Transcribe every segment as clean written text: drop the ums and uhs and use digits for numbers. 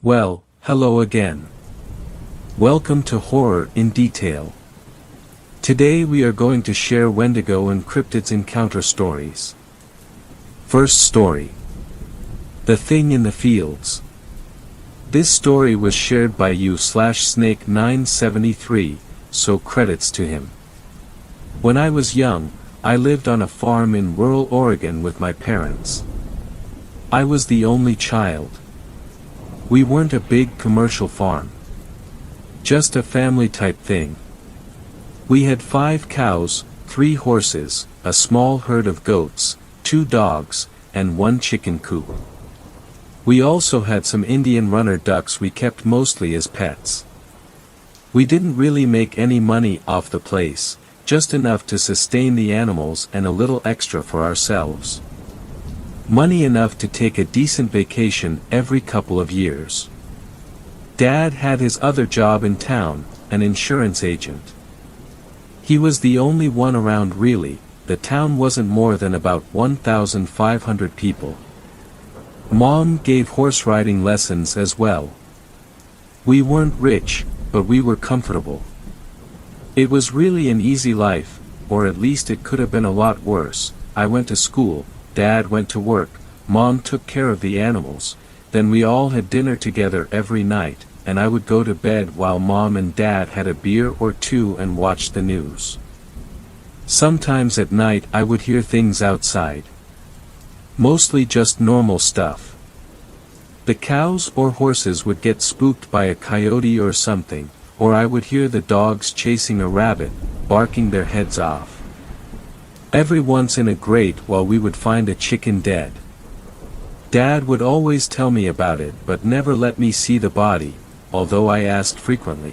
Well, hello again. Welcome to Horror in Detail. Today we are going to share Wendigo and cryptids encounter stories. First story. The Thing in the Fields. This story was shared by u/snake973, so credits to him. When I was young, I lived on a farm in rural Oregon with my parents. I was the only child. We weren't a big commercial farm. Just a family type thing. We had 5 cows, 3 horses, a small herd of goats, 2 dogs, and 1 chicken coop. We also had some Indian runner ducks we kept mostly as pets. We didn't really make any money off the place, just enough to sustain the animals and a little extra for ourselves. Money enough to take a decent vacation every couple of years. Dad had his other job in town, an insurance agent. He was the only one around really. The town wasn't more than about 1,500 people. Mom gave horse riding lessons as well. We weren't rich, but we were comfortable. It was really an easy life, or at least it could have been a lot worse. I went to school, Dad went to work, Mom took care of the animals, then we all had dinner together every night, and I would go to bed while Mom and Dad had a beer or 2 and watched the news. Sometimes at night I would hear things outside. Mostly just normal stuff. The cows or horses would get spooked by a coyote or something, or I would hear the dogs chasing a rabbit, barking their heads off. Every once in a great while we would find a chicken dead. Dad would always tell me about it but never let me see the body, although I asked frequently.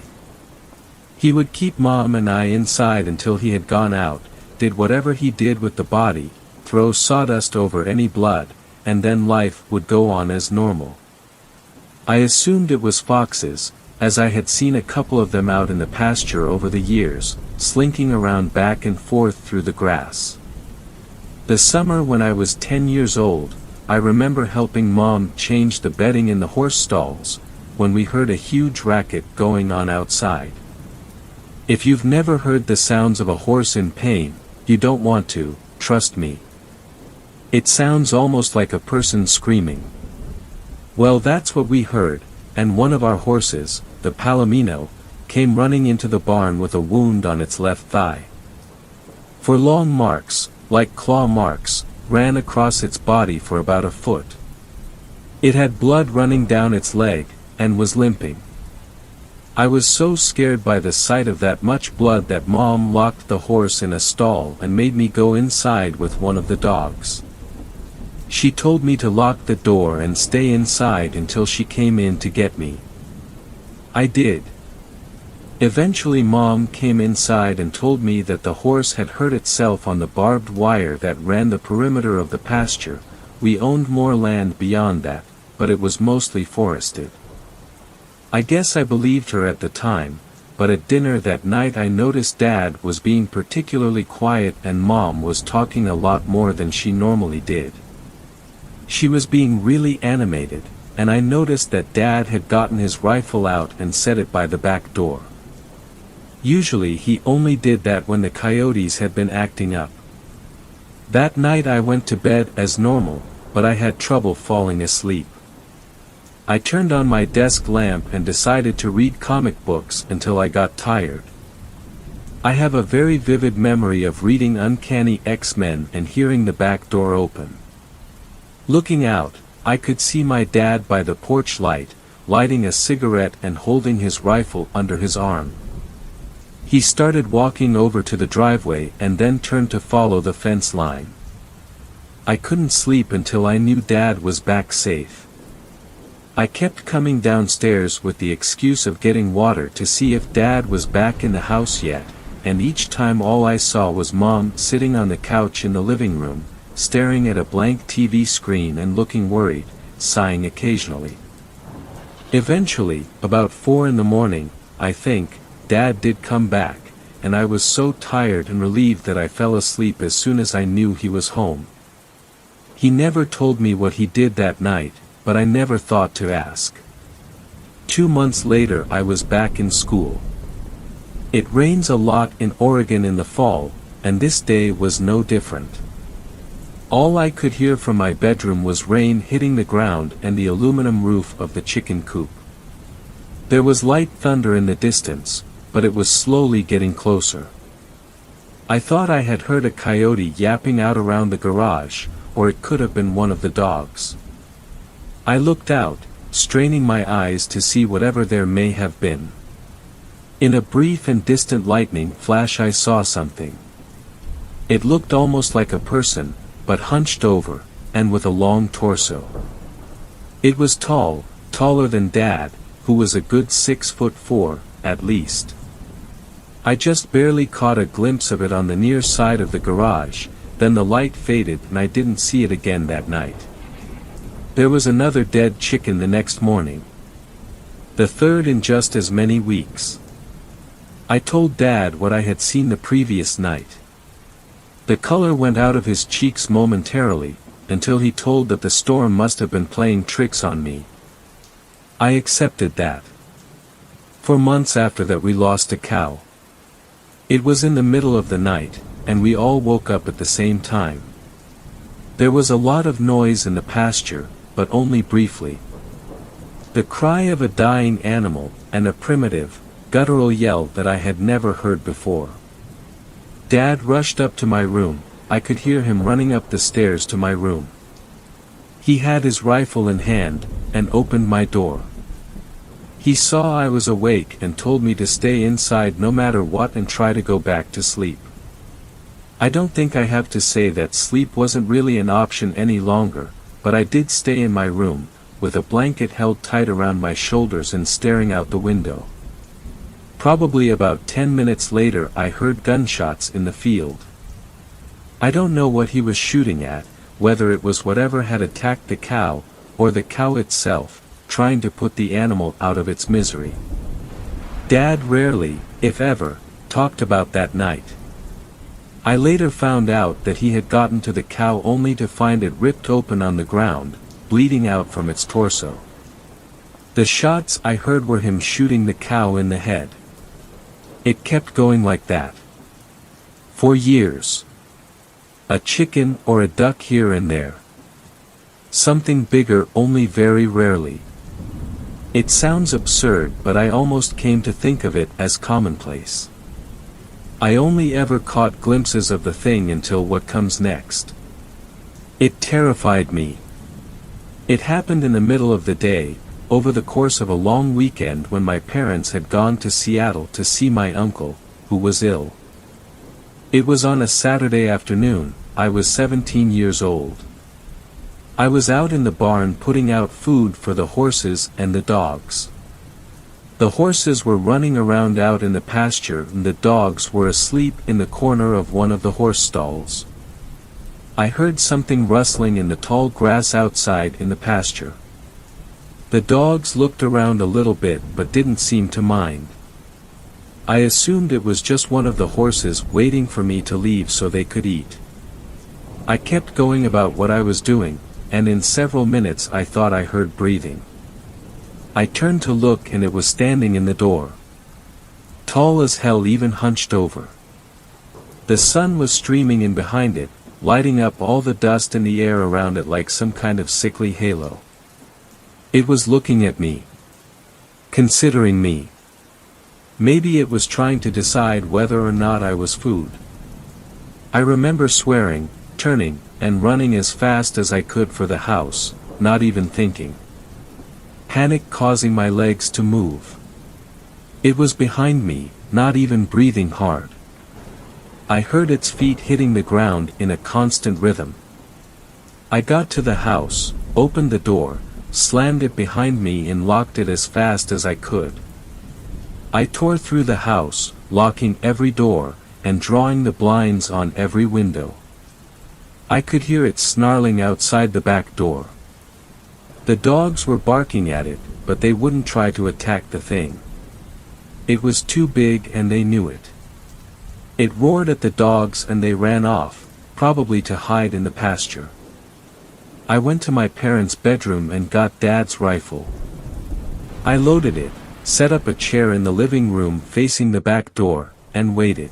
He would keep Mom and I inside until he had gone out, did whatever he did with the body, throw sawdust over any blood, and then life would go on as normal. I assumed it was foxes, as I had seen a couple of them out in the pasture over the years, slinking around back and forth through the grass. The summer when I was 10 years old, I remember helping Mom change the bedding in the horse stalls, when we heard a huge racket going on outside. If you've never heard the sounds of a horse in pain, you don't want to, trust me. It sounds almost like a person screaming. Well, that's what we heard, and one of our horses, the Palomino, came running into the barn with a wound on its left thigh. 4 long marks, like claw marks, ran across its body for about a foot. It had blood running down its leg, and was limping. I was so scared by the sight of that much blood that Mom locked the horse in a stall and made me go inside with one of the dogs. She told me to lock the door and stay inside until she came in to get me. I did. Eventually Mom came inside and told me that the horse had hurt itself on the barbed wire that ran the perimeter of the pasture. We owned more land beyond that, but it was mostly forested. I guess I believed her at the time, but at dinner that night I noticed Dad was being particularly quiet and Mom was talking a lot more than she normally did. She was being really animated, and I noticed that Dad had gotten his rifle out and set it by the back door. Usually he only did that when the coyotes had been acting up. That night I went to bed as normal, but I had trouble falling asleep. I turned on my desk lamp and decided to read comic books until I got tired. I have a very vivid memory of reading Uncanny X-Men and hearing the back door open. Looking out, I could see my dad by the porch light, lighting a cigarette and holding his rifle under his arm. He started walking over to the driveway and then turned to follow the fence line. I couldn't sleep until I knew Dad was back safe. I kept coming downstairs with the excuse of getting water to see if Dad was back in the house yet, and each time all I saw was Mom sitting on the couch in the living room, staring at a blank TV screen and looking worried, sighing occasionally. Eventually, about 4 in the morning, I think, Dad did come back, and I was so tired and relieved that I fell asleep as soon as I knew he was home. He never told me what he did that night, but I never thought to ask. 2 months later I was back in school. It rains a lot in Oregon in the fall, and this day was no different. All I could hear from my bedroom was rain hitting the ground and the aluminum roof of the chicken coop. There was light thunder in the distance, but it was slowly getting closer. I thought I had heard a coyote yapping out around the garage, or it could have been one of the dogs. I looked out, straining my eyes to see whatever there may have been. In a brief and distant lightning flash I saw something. It looked almost like a person, but hunched over, and with a long torso. It was tall, taller than Dad, who was a good 6'4", at least. I just barely caught a glimpse of it on the near side of the garage, then the light faded and I didn't see it again that night. There was another dead chicken the next morning. The third in just as many weeks. I told Dad what I had seen the previous night. The color went out of his cheeks momentarily, until he told that the storm must have been playing tricks on me. I accepted that. For months after that we lost a cow. It was in the middle of the night, and we all woke up at the same time. There was a lot of noise in the pasture, but only briefly. The cry of a dying animal, and a primitive, guttural yell that I had never heard before. Dad rushed up to my room. I could hear him running up the stairs to my room. He had his rifle in hand, and opened my door. He saw I was awake and told me to stay inside no matter what and try to go back to sleep. I don't think I have to say that sleep wasn't really an option any longer, but I did stay in my room, with a blanket held tight around my shoulders and staring out the window. Probably about 10 minutes later I heard gunshots in the field. I don't know what he was shooting at, whether it was whatever had attacked the cow, or the cow itself, trying to put the animal out of its misery. Dad rarely, if ever, talked about that night. I later found out that he had gotten to the cow only to find it ripped open on the ground, bleeding out from its torso. The shots I heard were him shooting the cow in the head. It kept going like that. For years. A chicken or a duck here and there. Something bigger only very rarely. It sounds absurd, but I almost came to think of it as commonplace. I only ever caught glimpses of the thing until what comes next. It terrified me. It happened in the middle of the day, over the course of a long weekend when my parents had gone to Seattle to see my uncle, who was ill. It was on a Saturday afternoon. I was 17 years old. I was out in the barn putting out food for the horses and the dogs. The horses were running around out in the pasture and the dogs were asleep in the corner of one of the horse stalls. I heard something rustling in the tall grass outside in the pasture. The dogs looked around a little bit but didn't seem to mind. I assumed it was just one of the horses waiting for me to leave so they could eat. I kept going about what I was doing, and in several minutes I thought I heard breathing. I turned to look and it was standing in the door. Tall as hell, even hunched over. The sun was streaming in behind it, lighting up all the dust in the air around it like some kind of sickly halo. It was looking at me. Considering me. Maybe it was trying to decide whether or not I was food. I remember swearing, turning, and running as fast as I could for the house, not even thinking. Panic causing my legs to move. It was behind me, not even breathing hard. I heard its feet hitting the ground in a constant rhythm. I got to the house, opened the door, slammed it behind me and locked it as fast as I could. I tore through the house, locking every door, and drawing the blinds on every window. I could hear it snarling outside the back door. The dogs were barking at it, but they wouldn't try to attack the thing. It was too big and they knew it. It roared at the dogs and they ran off, probably to hide in the pasture. I went to my parents' bedroom and got Dad's rifle. I loaded it, set up a chair in the living room facing the back door, and waited.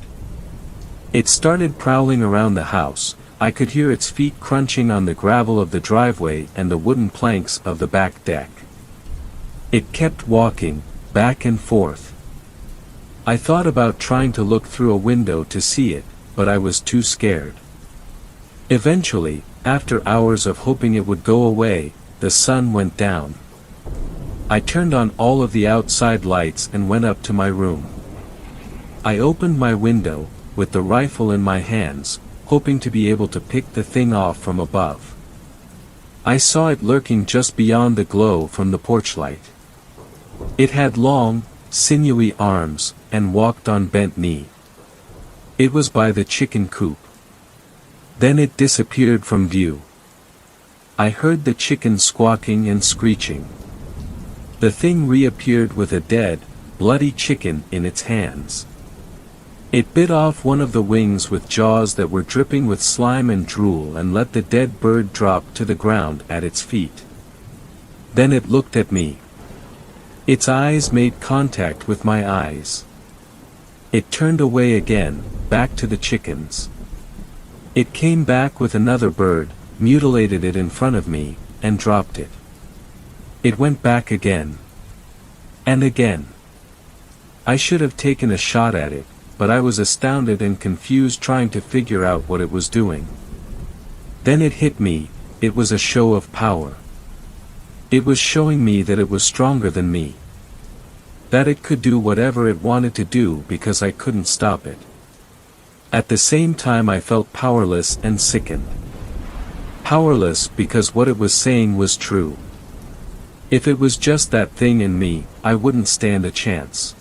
It started prowling around the house. I could hear its feet crunching on the gravel of the driveway and the wooden planks of the back deck. It kept walking, back and forth. I thought about trying to look through a window to see it, but I was too scared. Eventually, after hours of hoping it would go away, the sun went down. I turned on all of the outside lights and went up to my room. I opened my window, with the rifle in my hands, hoping to be able to pick the thing off from above. I saw it lurking just beyond the glow from the porch light. It had long, sinewy arms, and walked on bent knee. It was by the chicken coop. Then it disappeared from view. I heard the chicken squawking and screeching. The thing reappeared with a dead, bloody chicken in its hands. It bit off one of the wings with jaws that were dripping with slime and drool and let the dead bird drop to the ground at its feet. Then it looked at me. Its eyes made contact with my eyes. It turned away again, back to the chickens. It came back with another bird, mutilated it in front of me, and dropped it. It went back again. And again. I should have taken a shot at it, but I was astounded and confused trying to figure out what it was doing. Then it hit me. It was a show of power. It was showing me that it was stronger than me. That it could do whatever it wanted to do because I couldn't stop it. At the same time I felt powerless and sickened. Powerless because what it was saying was true. If it was just that thing in me, I wouldn't stand a chance.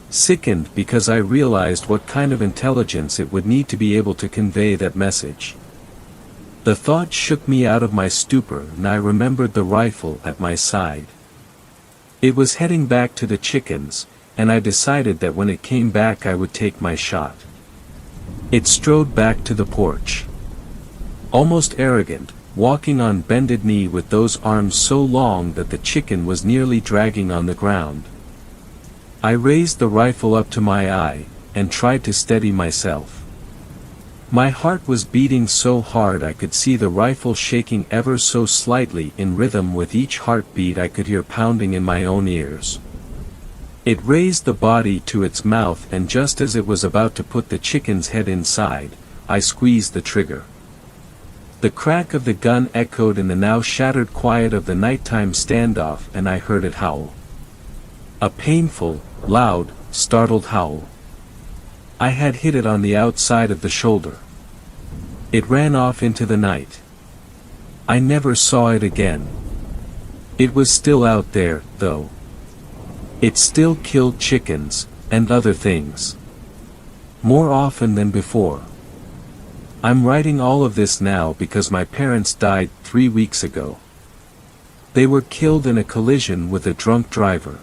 Sickened because I realized what kind of intelligence it would need to be able to convey that message. The thought shook me out of my stupor and I remembered the rifle at my side. It was heading back to the chickens, and I decided that when it came back I would take my shot. It strode back to the porch. Almost arrogant, walking on bended knee with those arms so long that the chicken was nearly dragging on the ground. I raised the rifle up to my eye, and tried to steady myself. My heart was beating so hard I could see the rifle shaking ever so slightly in rhythm with each heartbeat I could hear pounding in my own ears. It raised the body to its mouth and just as it was about to put the chicken's head inside, I squeezed the trigger. The crack of the gun echoed in the now shattered quiet of the nighttime standoff and I heard it howl. A painful, loud, startled howl. I had hit it on the outside of the shoulder. It ran off into the night. I never saw it again. It was still out there, though. It still killed chickens, and other things. More often than before. I'm writing all of this now because my parents died 3 weeks ago. They were killed in a collision with a drunk driver.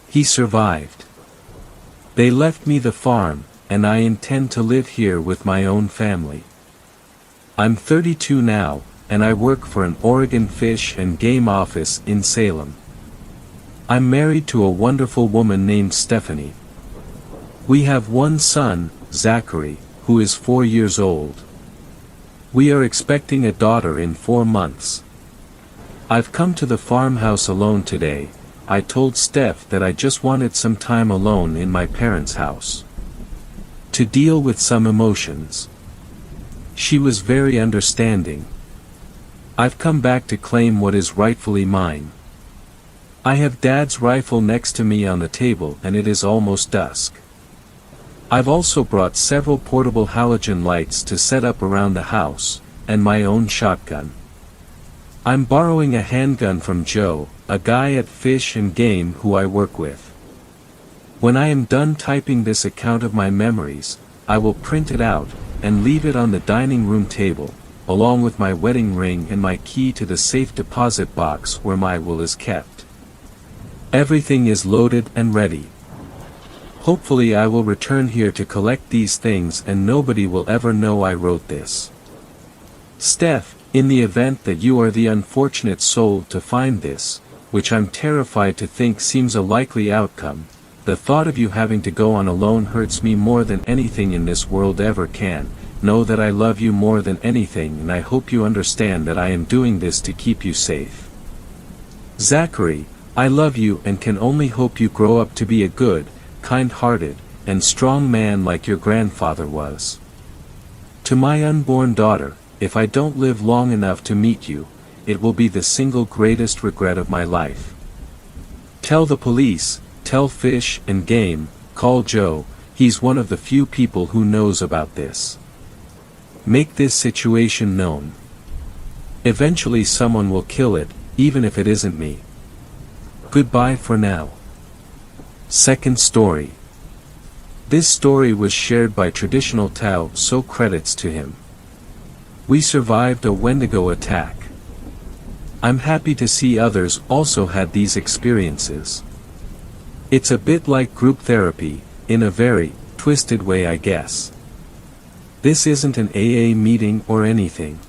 He survived. They left me the farm, and I intend to live here with my own family. I'm 32 now, and I work for an Oregon Fish and Game office in Salem. I'm married to a wonderful woman named Stephanie. We have one son, Zachary, who is 4 years old. We are expecting a daughter in 4 months. I've come to the farmhouse alone today. I told Steph that I just wanted some time alone in my parents' house. To deal with some emotions. She was very understanding. I've come back to claim what is rightfully mine. I have Dad's rifle next to me on the table and it is almost dusk. I've also brought several portable halogen lights to set up around the house, and my own shotgun. I'm borrowing a handgun from Joe, a guy at Fish and Game who I work with. When I am done typing this account of my memories, I will print it out, and leave it on the dining room table, along with my wedding ring and my key to the safe deposit box where my will is kept. Everything is loaded and ready. Hopefully I will return here to collect these things and nobody will ever know I wrote this. Steph, in the event that you are the unfortunate soul to find this, which I'm terrified to think seems a likely outcome. The thought of you having to go on alone hurts me more than anything in this world ever can. Know that I love you more than anything, and I hope you understand that I am doing this to keep you safe. Zachary, I love you and can only hope you grow up to be a good, kind-hearted, and strong man like your grandfather was. To my unborn daughter, if I don't live long enough to meet you, it will be the single greatest regret of my life. Tell the police, tell Fish and Game, call Joe, he's one of the few people who knows about this. Make this situation known. Eventually someone will kill it, even if it isn't me. Goodbye for now. Second story. This story was shared by Traditional Tao, so credits to him. We survived a Wendigo attack. I'm happy to see others also had these experiences. It's a bit like group therapy, in a very twisted way, I guess. This isn't an AA meeting or anything.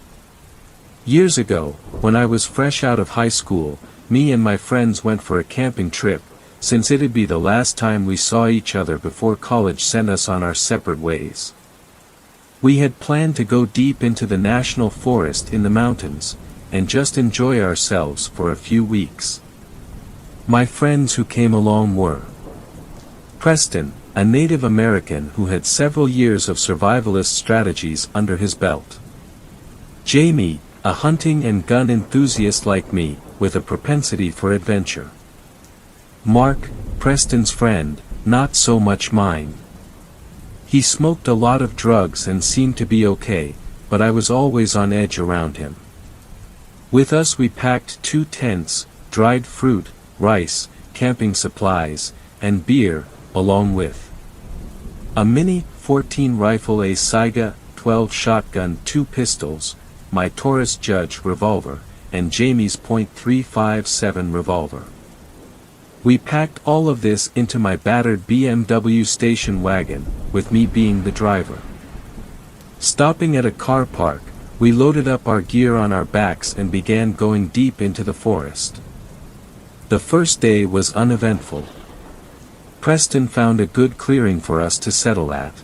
Years ago, when I was fresh out of high school, me and my friends went for a camping trip, since it'd be the last time we saw each other before college sent us on our separate ways. We had planned to go deep into the national forest in the mountains, and just enjoy ourselves for a few weeks. My friends who came along were Preston, a Native American who had several years of survivalist strategies under his belt. Jamie, a hunting and gun enthusiast like me, with a propensity for adventure. Mark, Preston's friend, not so much mine. He smoked a lot of drugs and seemed to be okay, but I was always on edge around him. With us we packed 2 tents, dried fruit, rice, camping supplies, and beer, along with a Mini 14 rifle, a Saiga 12 shotgun, 2 pistols, my Taurus Judge revolver, and Jamie's .357 revolver. We packed all of this into my battered BMW station wagon, with me being the driver. Stopping at a car park, we loaded up our gear on our backs and began going deep into the forest. The first day was uneventful. Preston found a good clearing for us to settle at.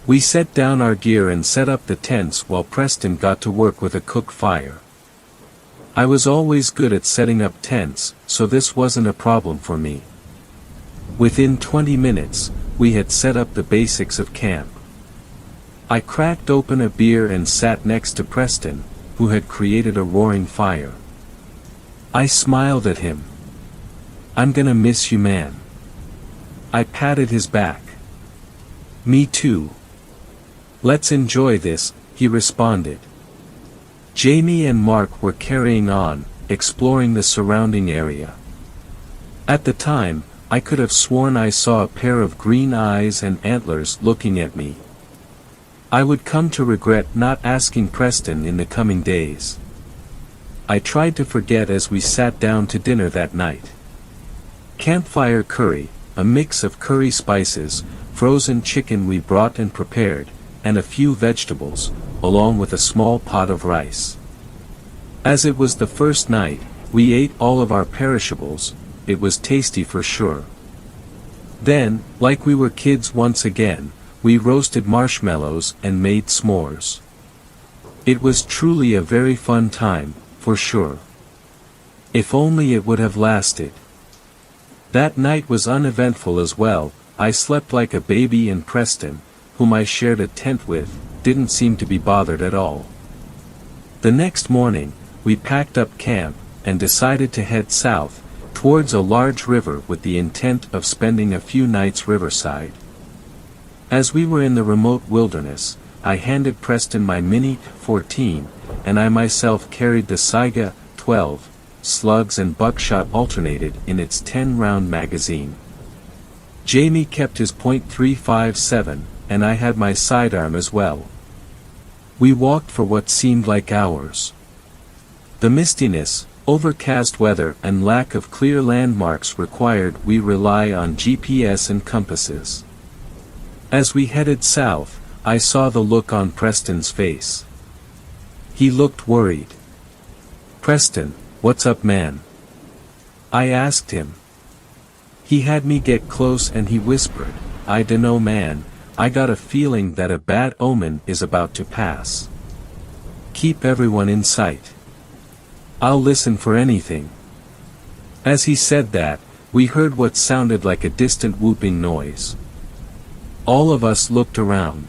We set down our gear and set up the tents while Preston got to work with a cook fire. I was always good at setting up tents, so this wasn't a problem for me. Within 20 minutes, we had set up the basics of camp. I cracked open a beer and sat next to Preston, who had created a roaring fire. I smiled at him. "I'm gonna miss you, man." I patted his back. "Me too." "Let's enjoy this," he responded. Jamie and Mark were carrying on, exploring the surrounding area. At the time, I could have sworn I saw a pair of green eyes and antlers looking at me. I would come to regret not asking Preston in the coming days. I tried to forget as we sat down to dinner that night. Campfire curry, a mix of curry spices, frozen chicken we brought and prepared, and a few vegetables, along with a small pot of rice. As it was the first night, we ate all of our perishables. It was tasty for sure. Then, like we were kids once again, we roasted marshmallows and made s'mores. It was truly a very fun time, for sure. If only it would have lasted. That night was uneventful as well. I slept like a baby, and Preston, whom I shared a tent with, didn't seem to be bothered at all. The next morning, we packed up camp, and decided to head south, towards a large river with the intent of spending a few nights riverside. As we were in the remote wilderness, I handed Preston my Mini 14, and I myself carried the Saiga 12, slugs and buckshot alternated in its 10-round magazine. Jamie kept his .357, and I had my sidearm as well. We walked for what seemed like hours. The mistiness, overcast weather and lack of clear landmarks required we rely on GPS and compasses. As we headed south, I saw the look on Preston's face. He looked worried. "Preston, what's up, man?" I asked him. He had me get close and he whispered, "I dunno man, I got a feeling that a bad omen is about to pass. Keep everyone in sight. I'll listen for anything." As he said that, we heard what sounded like a distant whooping noise. All of us looked around.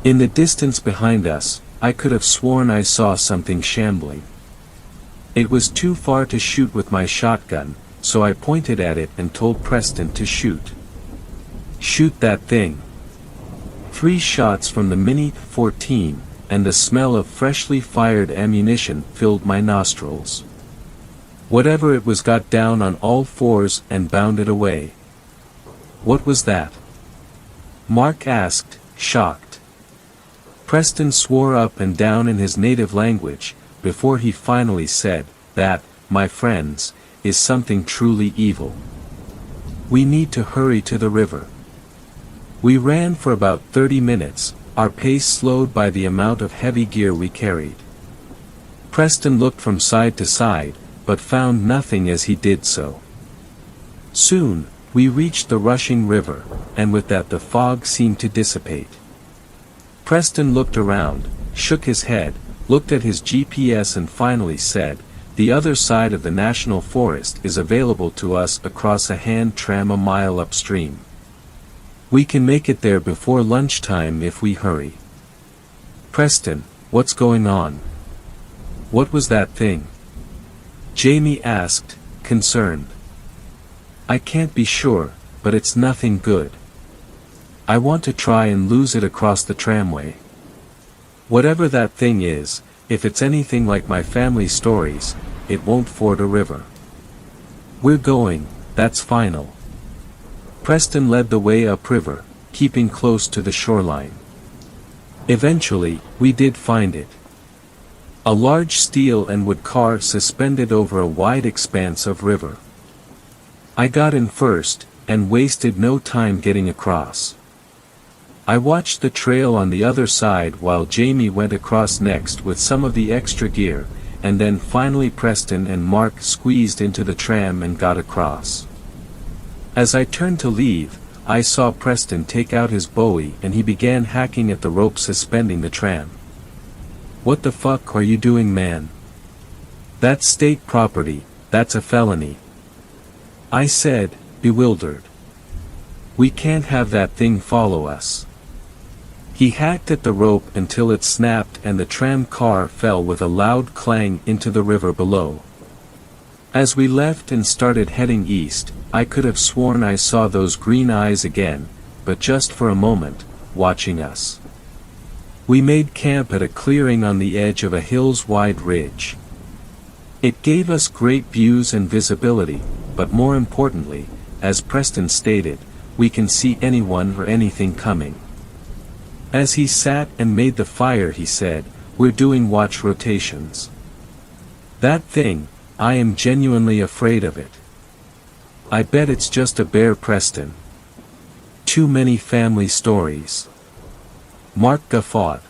In the distance behind us, I could have sworn I saw something shambling. It was too far to shoot with my shotgun, so I pointed at it and told Preston to shoot. "Shoot that thing." 3 shots from the Mini-14, and the smell of freshly fired ammunition filled my nostrils. Whatever it was got down on all fours and bounded away. "What was that?" Mark asked, shocked. Preston swore up and down in his native language, before he finally said, "That, my friends, is something truly evil. We need to hurry to the river." We ran for about 30 minutes, our pace slowed by the amount of heavy gear we carried. Preston looked from side to side, but found nothing as he did so. Soon, we reached the rushing river, and with that the fog seemed to dissipate. Preston looked around, shook his head, looked at his GPS and finally said, "The other side of the national forest is available to us across a hand tram a mile upstream. We can make it there before lunchtime if we hurry." "Preston, what's going on? What was that thing?" Jamie asked, concerned. "I can't be sure, but it's nothing good. I want to try and lose it across the tramway. Whatever that thing is, if it's anything like my family stories, it won't ford a river. We're going, that's final." Preston led the way upriver, keeping close to the shoreline. Eventually, we did find it. A large steel and wood car suspended over a wide expanse of river. I got in first, and wasted no time getting across. I watched the trail on the other side while Jamie went across next with some of the extra gear, and then finally Preston and Mark squeezed into the tram and got across. As I turned to leave, I saw Preston take out his bowie and he began hacking at the rope suspending the tram. "What the fuck are you doing, man? That's state property, that's a felony," I said, bewildered. "We can't have that thing follow us." He hacked at the rope until it snapped and the tram car fell with a loud clang into the river below. As we left and started heading east, I could have sworn I saw those green eyes again, but just for a moment, watching us. We made camp at a clearing on the edge of a hills-wide ridge. It gave us great views and visibility, but more importantly, as Preston stated, we can see anyone or anything coming. As he sat and made the fire he said, "We're doing watch rotations. That thing, I am genuinely afraid of it. I bet it's just a bear, Preston. Too many family stories." Mark guffawed.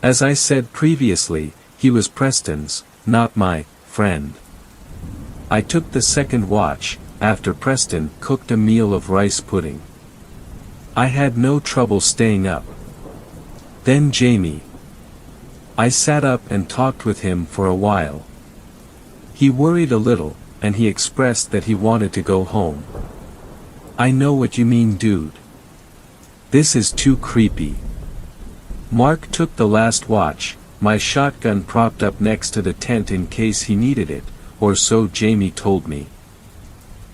As I said previously, he was Preston's, not my, friend. I took the second watch, after Preston cooked a meal of rice pudding. I had no trouble staying up. Then Jamie. I sat up and talked with him for a while. He worried a little, and he expressed that he wanted to go home. "I know what you mean, dude. This is too creepy." Mark took the last watch, my shotgun propped up next to the tent in case he needed it, or so Jamie told me.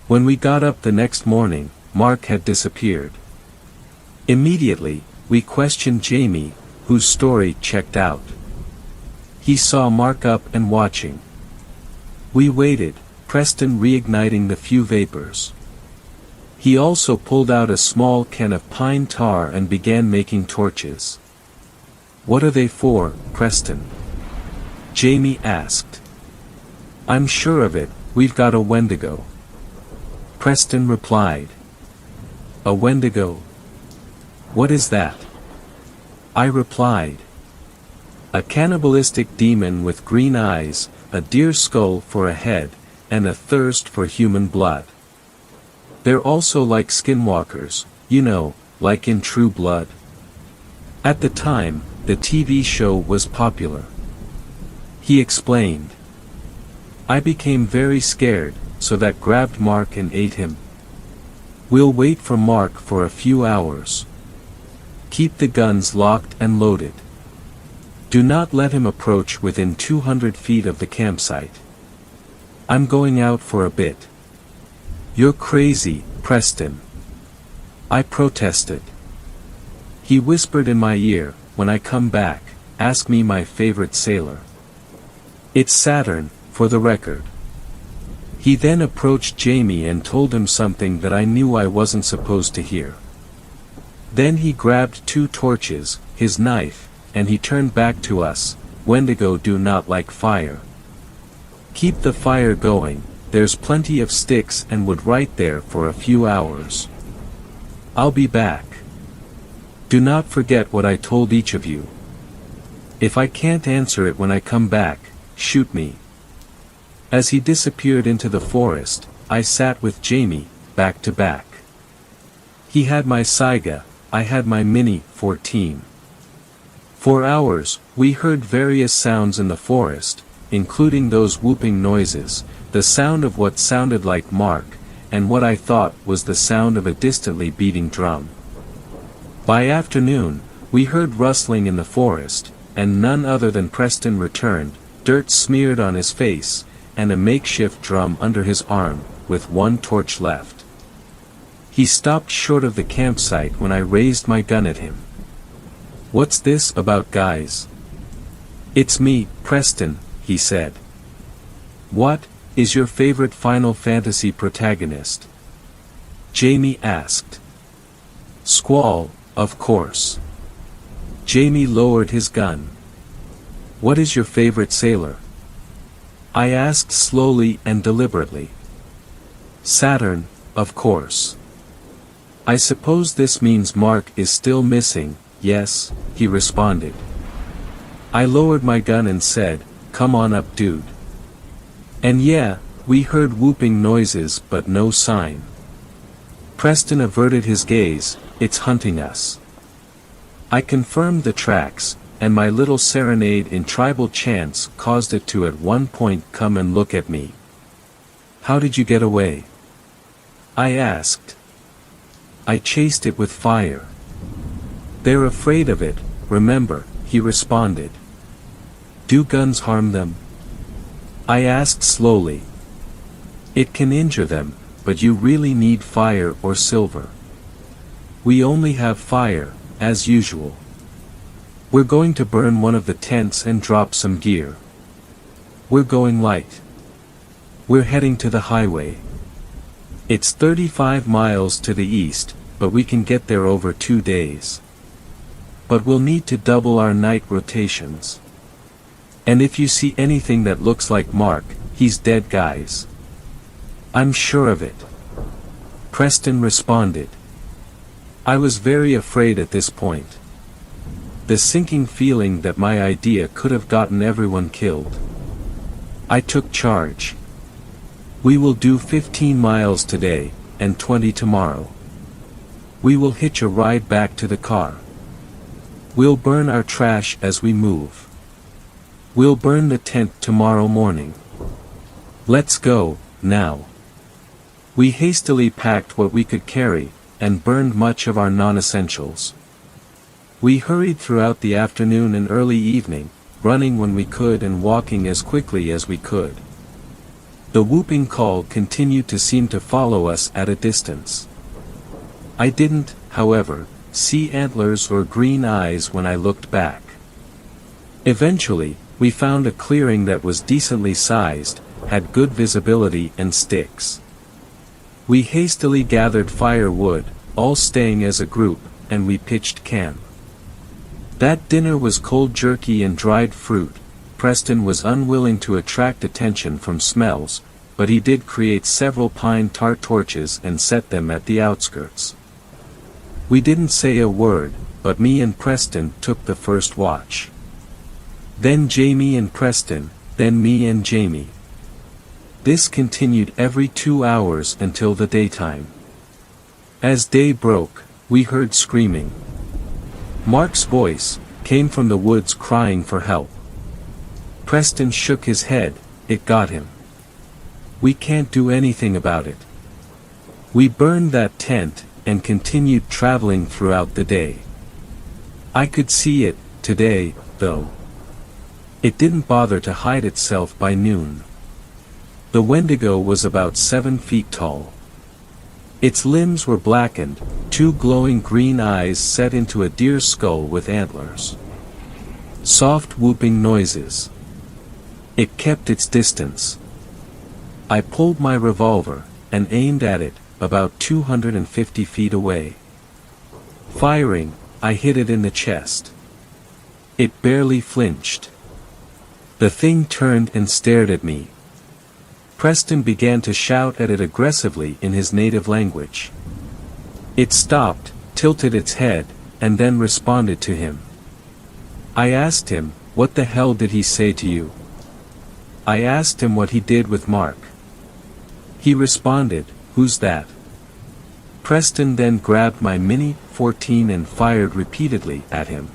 When we got up the next morning, Mark had disappeared. Immediately, we questioned Jamie, whose story checked out. He saw Mark up and watching. We waited, Preston reigniting the few vapors. He also pulled out a small can of pine tar and began making torches. "What are they for, Preston?" Jamie asked. "I'm sure of it, we've got a Wendigo." Preston replied. "A Wendigo? What is that?" I replied. "A cannibalistic demon with green eyes, a deer skull for a head, and a thirst for human blood. They're also like skinwalkers, you know, like in True Blood. At the time, the TV show was popular. He explained. I became very scared, so that grabbed Mark and ate him. We'll wait for Mark for a few hours. Keep the guns locked and loaded. Do not let him approach within 200 feet of the campsite. I'm going out for a bit. You're crazy, Preston. I protested. He whispered in my ear, when I come back, ask me my favorite sailor. It's Saturn, for the record. He then approached Jamie and told him something that I knew I wasn't supposed to hear. Then he grabbed 2 torches, his knife, and he turned back to us. Wendigo do not like fire. Keep the fire going, there's plenty of sticks and wood right there for a few hours. I'll be back. Do not forget what I told each of you. If I can't answer it when I come back, shoot me. As he disappeared into the forest, I sat with Jamie, back to back. He had my Saiga, I had my Mini 14. For hours, we heard various sounds in the forest, including those whooping noises, the sound of what sounded like Mark, and what I thought was the sound of a distantly beating drum. By afternoon, we heard rustling in the forest, and none other than Preston returned, dirt smeared on his face, and a makeshift drum under his arm, with 1 torch left. He stopped short of the campsite when I raised my gun at him. What's this about, guys? It's me, Preston, he said. What is your favorite Final Fantasy protagonist? Jamie asked. Squall, of course. Jamie lowered his gun. What is your favorite sailor? I asked slowly and deliberately. Saturn, of course. I suppose this means Mark is still missing, yes, he responded. I lowered my gun and said, come on up, dude. And yeah, we heard whooping noises but no sign. Preston averted his gaze, it's hunting us. I confirmed the tracks, and my little serenade in tribal chants caused it to at one point come and look at me. How did you get away? I asked. I chased it with fire. They're afraid of it, remember, he responded. Do guns harm them? I asked slowly. It can injure them, but you really need fire or silver. We only have fire, as usual. We're going to burn one of the tents and drop some gear. We're going light. We're heading to the highway. It's 35 miles to the east, but we can get there over 2 days. But we'll need to double our night rotations. And if you see anything that looks like Mark, he's dead, guys. I'm sure of it. Preston responded. I was very afraid at this point. The sinking feeling that my idea could have gotten everyone killed. I took charge. We will do 15 miles today, and 20 tomorrow. We will hitch a ride back to the car. We'll burn our trash as we move. We'll burn the tent tomorrow morning. Let's go, now. We hastily packed what we could carry, and burned much of our non-essentials. We hurried throughout the afternoon and early evening, running when we could and walking as quickly as we could. The whooping call continued to seem to follow us at a distance. I didn't, however, see antlers or green eyes when I looked back. Eventually, we found a clearing that was decently sized, had good visibility and sticks. We hastily gathered firewood, all staying as a group, and we pitched camp. That dinner was cold jerky and dried fruit. Preston was unwilling to attract attention from smells, but he did create several pine tar torches and set them at the outskirts. We didn't say a word, but me and Preston took the first watch. Then Jamie and Preston, then me and Jamie. This continued every 2 hours until the daytime. As day broke, we heard screaming. Mark's voice came from the woods crying for help. Preston shook his head. It got him. We can't do anything about it. We burned that tent and continued traveling throughout the day. I could see it today, though. It didn't bother to hide itself by noon. The Wendigo was about 7 feet tall. Its limbs were blackened, 2 glowing green eyes set into a deer's skull with antlers. Soft whooping noises. It kept its distance. I pulled my revolver and aimed at it, about 250 feet away. Firing, I hit it in the chest. It barely flinched. The thing turned and stared at me. Preston began to shout at it aggressively in his native language. It stopped, tilted its head, and then responded to him. I asked him, "What the hell did he say to you?" I asked him what he did with Mark. He responded, "Who's that?" Preston then grabbed my Mini 14 and fired repeatedly at him.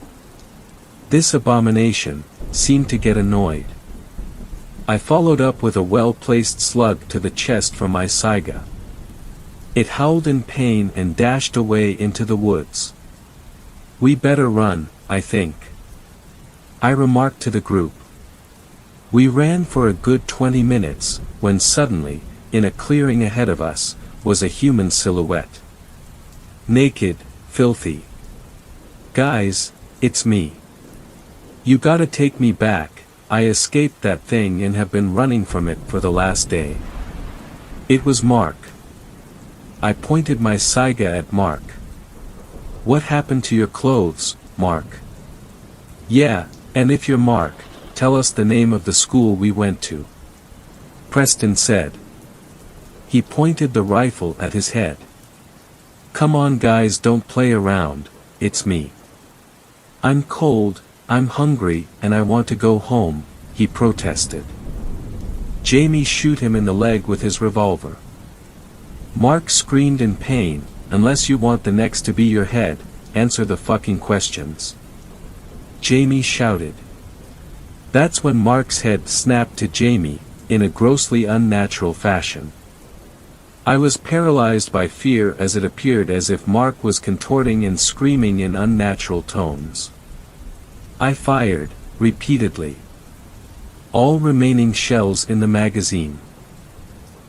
This abomination seemed to get annoyed. I followed up with a well-placed slug to the chest from my Saiga. It howled in pain and dashed away into the woods. "We better run, I think," I remarked to the group. We ran for a good 20 minutes, when suddenly, in a clearing ahead of us, was a human silhouette. Naked, filthy. "Guys, it's me. You gotta take me back. I escaped that thing and have been running from it for the last day." It was Mark. I pointed my Saiga at Mark. "What happened to your clothes, Mark?" "Yeah, and if you're Mark, tell us the name of the school we went to," Preston said. He pointed the rifle at his head. "Come on guys, don't play around, it's me. I'm cold, I'm hungry, and I want to go home," he protested. "Jamie, shoot him in the leg with his revolver." Mark screamed in pain, "Unless you want the next to be your head, answer the fucking questions," Jamie shouted. That's when Mark's head snapped to Jamie, in a grossly unnatural fashion. I was paralyzed by fear as it appeared as if Mark was contorting and screaming in unnatural tones. I fired, repeatedly. All remaining shells in the magazine.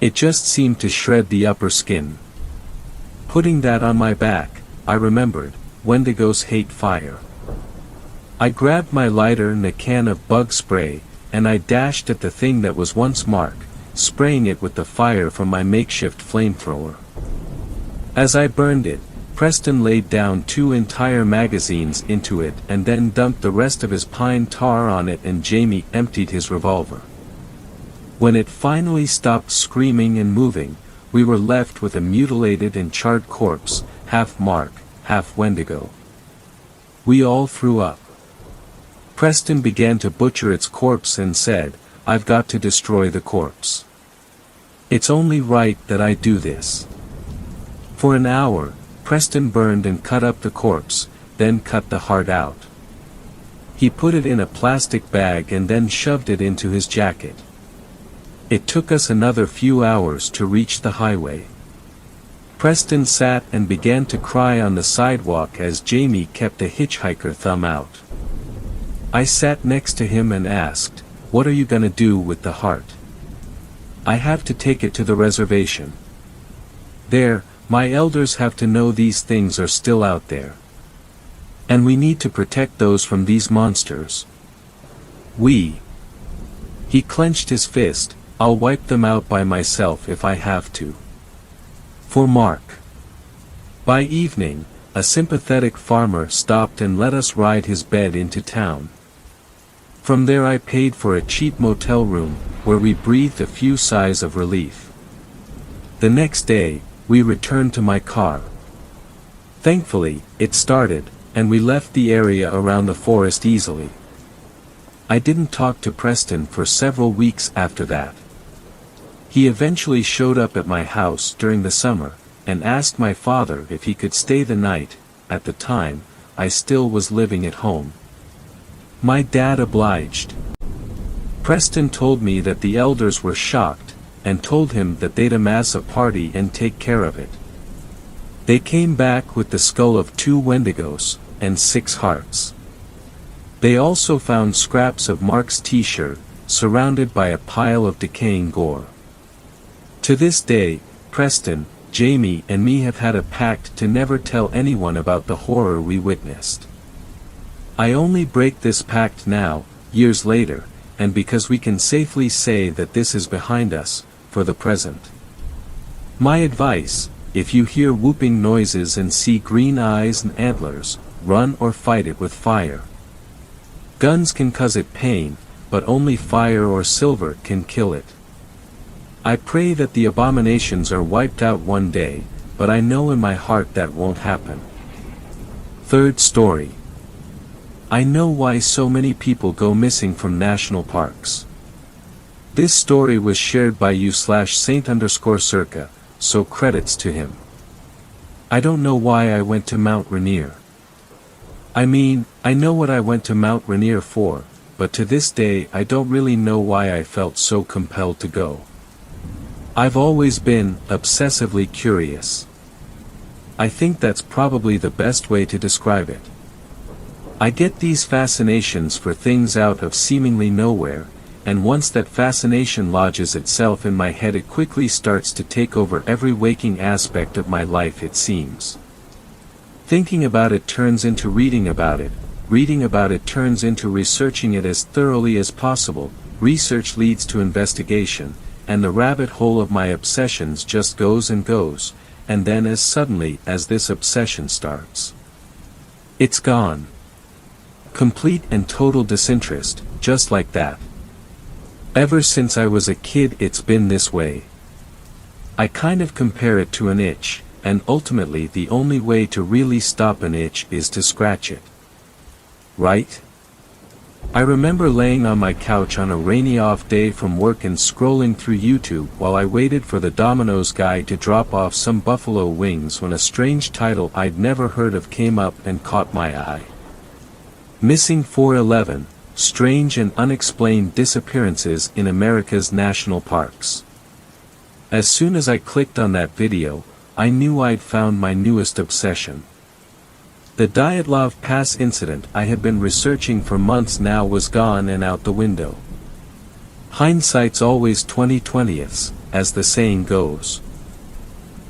It just seemed to shred the upper skin. Putting that on my back, I remembered, Wendigos hate fire. I grabbed my lighter and a can of bug spray, and I dashed at the thing that was once Mark, spraying it with the fire from my makeshift flamethrower. As I burned it, Preston laid down 2 entire magazines into it and then dumped the rest of his pine tar on it, and Jamie emptied his revolver. When it finally stopped screaming and moving, we were left with a mutilated and charred corpse, half Mark, half Wendigo. We all threw up. Preston began to butcher its corpse and said, "I've got to destroy the corpse. It's only right that I do this." For an hour, Preston burned and cut up the corpse, then cut the heart out. He put it in a plastic bag and then shoved it into his jacket. It took us another few hours to reach the highway. Preston sat and began to cry on the sidewalk as Jamie kept a hitchhiker thumb out. I sat next to him and asked, "What are you gonna do with the heart?" "I have to take it to the reservation. There, my elders have to know these things are still out there. And we need to protect those from these monsters. He clenched his fist, "I'll wipe them out by myself if I have to." For Mark. By evening, a sympathetic farmer stopped and let us ride his bed into town. From there I paid for a cheap motel room, where we breathed a few sighs of relief. The next day, we returned to my car. Thankfully, it started, and we left the area around the forest easily. I didn't talk to Preston for several weeks after that. He eventually showed up at my house during the summer, and asked my father if he could stay the night. At the time, I still was living at home. My dad obliged. Preston told me that the elders were shocked, and told him that they'd amass a party and take care of it. They came back with the skull of 2 Wendigos, and 6 hearts. They also found scraps of Mark's t-shirt, surrounded by a pile of decaying gore. To this day, Preston, Jamie and me have had a pact to never tell anyone about the horror we witnessed. I only break this pact now, years later, and because we can safely say that this is behind us, for the present. My advice: if you hear whooping noises and see green eyes and antlers, run or fight it with fire. Guns can cause it pain, but only fire or silver can kill it. I pray that the abominations are wiped out one day, but I know in my heart that won't happen. Third story. I know why so many people go missing from national parks. This story was shared by you/Saint_Circa, so credits to him. I don't know why I went to Mount Rainier. I mean, I know what I went to Mount Rainier for, but to this day I don't really know why I felt so compelled to go. I've always been obsessively curious. I think that's probably the best way to describe it. I get these fascinations for things out of seemingly nowhere, and once that fascination lodges itself in my head it quickly starts to take over every waking aspect of my life, it seems. Thinking about it turns into reading about it turns into researching it as thoroughly as possible, research leads to investigation, and the rabbit hole of my obsessions just goes and goes, and then as suddenly as this obsession starts, it's gone. Complete and total disinterest, just like that. Ever since I was a kid it's been this way. I kind of compare it to an itch, and ultimately the only way to really stop an itch is to scratch it. Right? I remember laying on my couch on a rainy off day from work and scrolling through YouTube while I waited for the Domino's guy to drop off some buffalo wings when a strange title I'd never heard of came up and caught my eye. Missing 411, Strange and Unexplained Disappearances in America's National Parks. As soon as I clicked on that video, I knew I'd found my newest obsession. The Dyatlov Pass incident I had been researching for months now was gone and out the window. Hindsight's always 20/20ths, as the saying goes.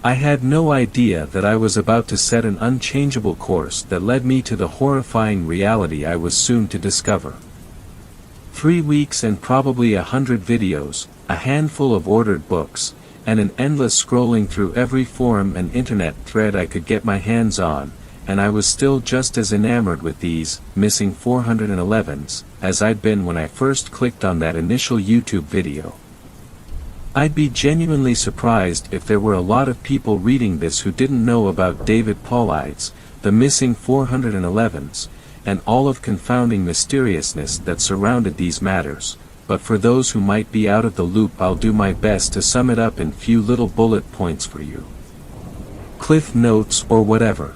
I had no idea that I was about to set an unchangeable course that led me to the horrifying reality I was soon to discover. 3 weeks and probably 100 videos, a handful of ordered books, and an endless scrolling through every forum and internet thread I could get my hands on, and I was still just as enamored with these missing 411s as I'd been when I first clicked on that initial YouTube video. I'd be genuinely surprised if there were a lot of people reading this who didn't know about David Paulides, the missing 411s, and all of confounding mysteriousness that surrounded these matters, but for those who might be out of the loop I'll do my best to sum it up in few little bullet points for you. Cliff notes or whatever.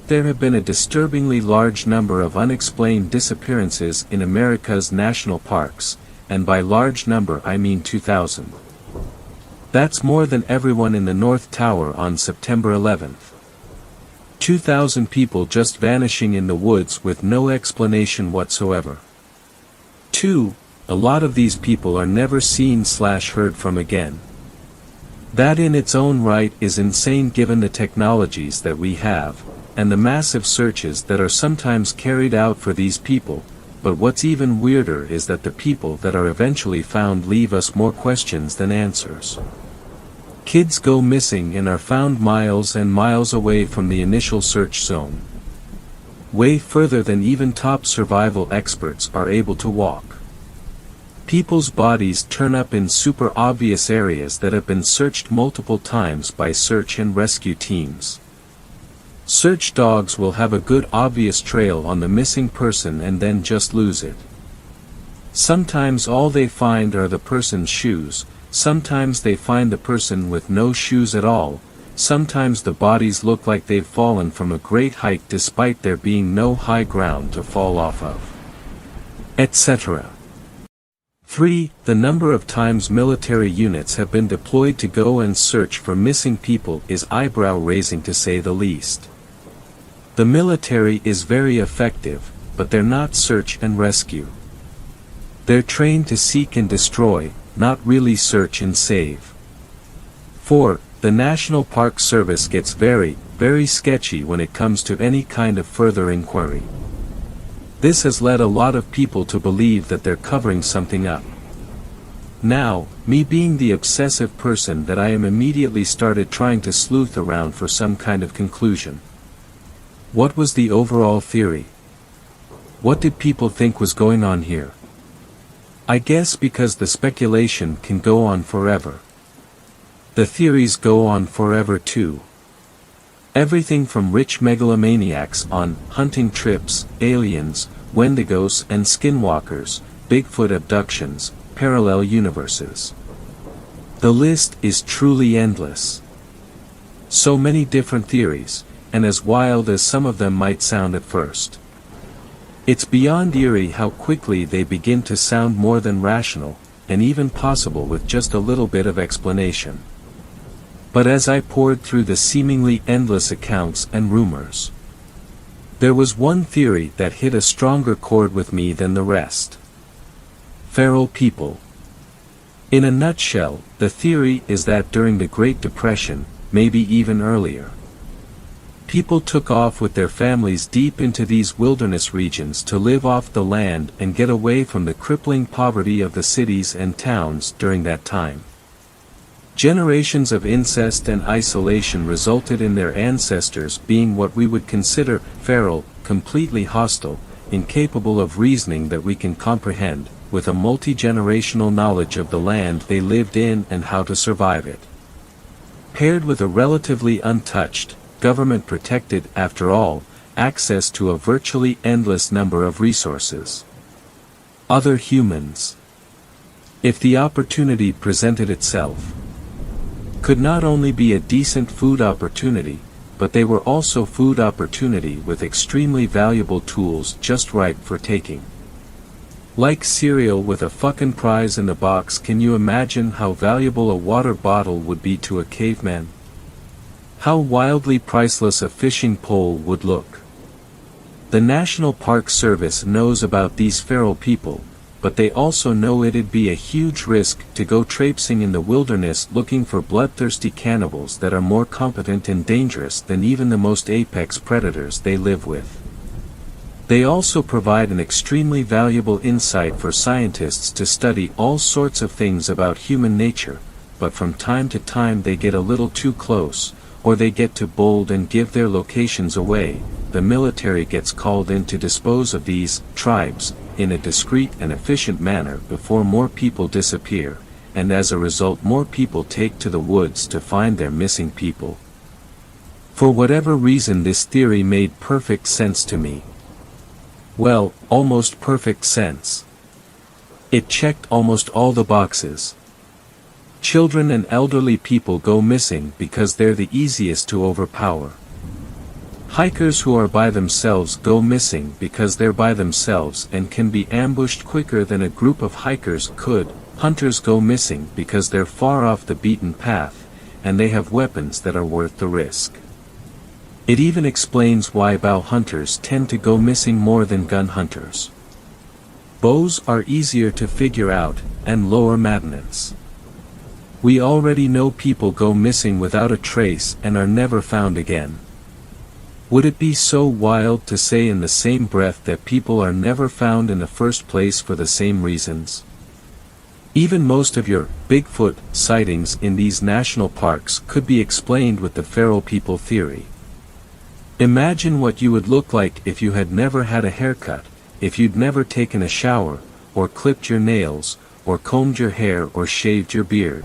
There have been a disturbingly large number of unexplained disappearances in America's national parks, and by large number I mean 2,000. That's more than everyone in the North Tower on September 11th. 2,000 people just vanishing in the woods with no explanation whatsoever. 2. A lot of these people are never seen/heard from again. That in its own right is insane given the technologies that we have, and the massive searches that are sometimes carried out for these people, but what's even weirder is that the people that are eventually found leave us more questions than answers. Kids go missing and are found miles and miles away from the initial search zone. Way further than even top survival experts are able to walk. People's bodies turn up in super obvious areas that have been searched multiple times by search and rescue teams. Search dogs will have a good obvious trail on the missing person and then just lose it. Sometimes all they find are the person's shoes, sometimes they find the person with no shoes at all, sometimes the bodies look like they've fallen from a great height despite there being no high ground to fall off of, etc. 3. The number of times military units have been deployed to go and search for missing people is eyebrow-raising to say the least. The military is very effective, but they're not search and rescue. They're trained to seek and destroy, not really search and save. 4. The National Park Service gets very, very sketchy when it comes to any kind of further inquiry. This has led a lot of people to believe that they're covering something up. Now, me being the obsessive person that I am, immediately started trying to sleuth around for some kind of conclusion. What was the overall theory? What did people think was going on here? I guess because the speculation can go on forever. The theories go on forever too. Everything from rich megalomaniacs on hunting trips, aliens, Wendigos and skinwalkers, Bigfoot abductions, parallel universes. The list is truly endless. So many different theories, and as wild as some of them might sound at first. It's beyond eerie how quickly they begin to sound more than rational, and even possible with just a little bit of explanation. But as I poured through the seemingly endless accounts and rumors, there was one theory that hit a stronger chord with me than the rest. Feral people. In a nutshell, the theory is that during the Great Depression, maybe even earlier, people took off with their families deep into these wilderness regions to live off the land and get away from the crippling poverty of the cities and towns during that time. Generations of incest and isolation resulted in their ancestors being what we would consider feral, completely hostile, incapable of reasoning that we can comprehend, with a multi-generational knowledge of the land they lived in and how to survive it. Paired with a relatively untouched, government-protected, after all, access to a virtually endless number of resources. Other humans, if the opportunity presented itself, could not only be a decent food opportunity, but they were also food opportunity with extremely valuable tools just ripe for taking. Like cereal with a fucking prize in the box. Can you imagine how valuable a water bottle would be to a caveman? How wildly priceless a fishing pole would look. The National Park Service knows about these feral people, but they also know it'd be a huge risk to go traipsing in the wilderness looking for bloodthirsty cannibals that are more competent and dangerous than even the most apex predators they live with. They also provide an extremely valuable insight for scientists to study all sorts of things about human nature, but from time to time they get a little too close, or they get too bold and give their locations away. The military gets called in to dispose of these tribes in a discreet and efficient manner before more people disappear, and as a result more people take to the woods to find their missing people. For whatever reason this theory made perfect sense to me. Well, almost perfect sense. It checked almost all the boxes. Children and elderly people go missing because they're the easiest to overpower. Hikers who are by themselves go missing because they're by themselves and can be ambushed quicker than a group of hikers could. Hunters go missing because they're far off the beaten path, and they have weapons that are worth the risk. It even explains why bow hunters tend to go missing more than gun hunters. Bows are easier to figure out, and lower maintenance. We already know people go missing without a trace and are never found again. Would it be so wild to say in the same breath that people are never found in the first place for the same reasons? Even most of your Bigfoot sightings in these national parks could be explained with the feral people theory. Imagine what you would look like if you had never had a haircut, if you'd never taken a shower, or clipped your nails, or combed your hair or shaved your beard.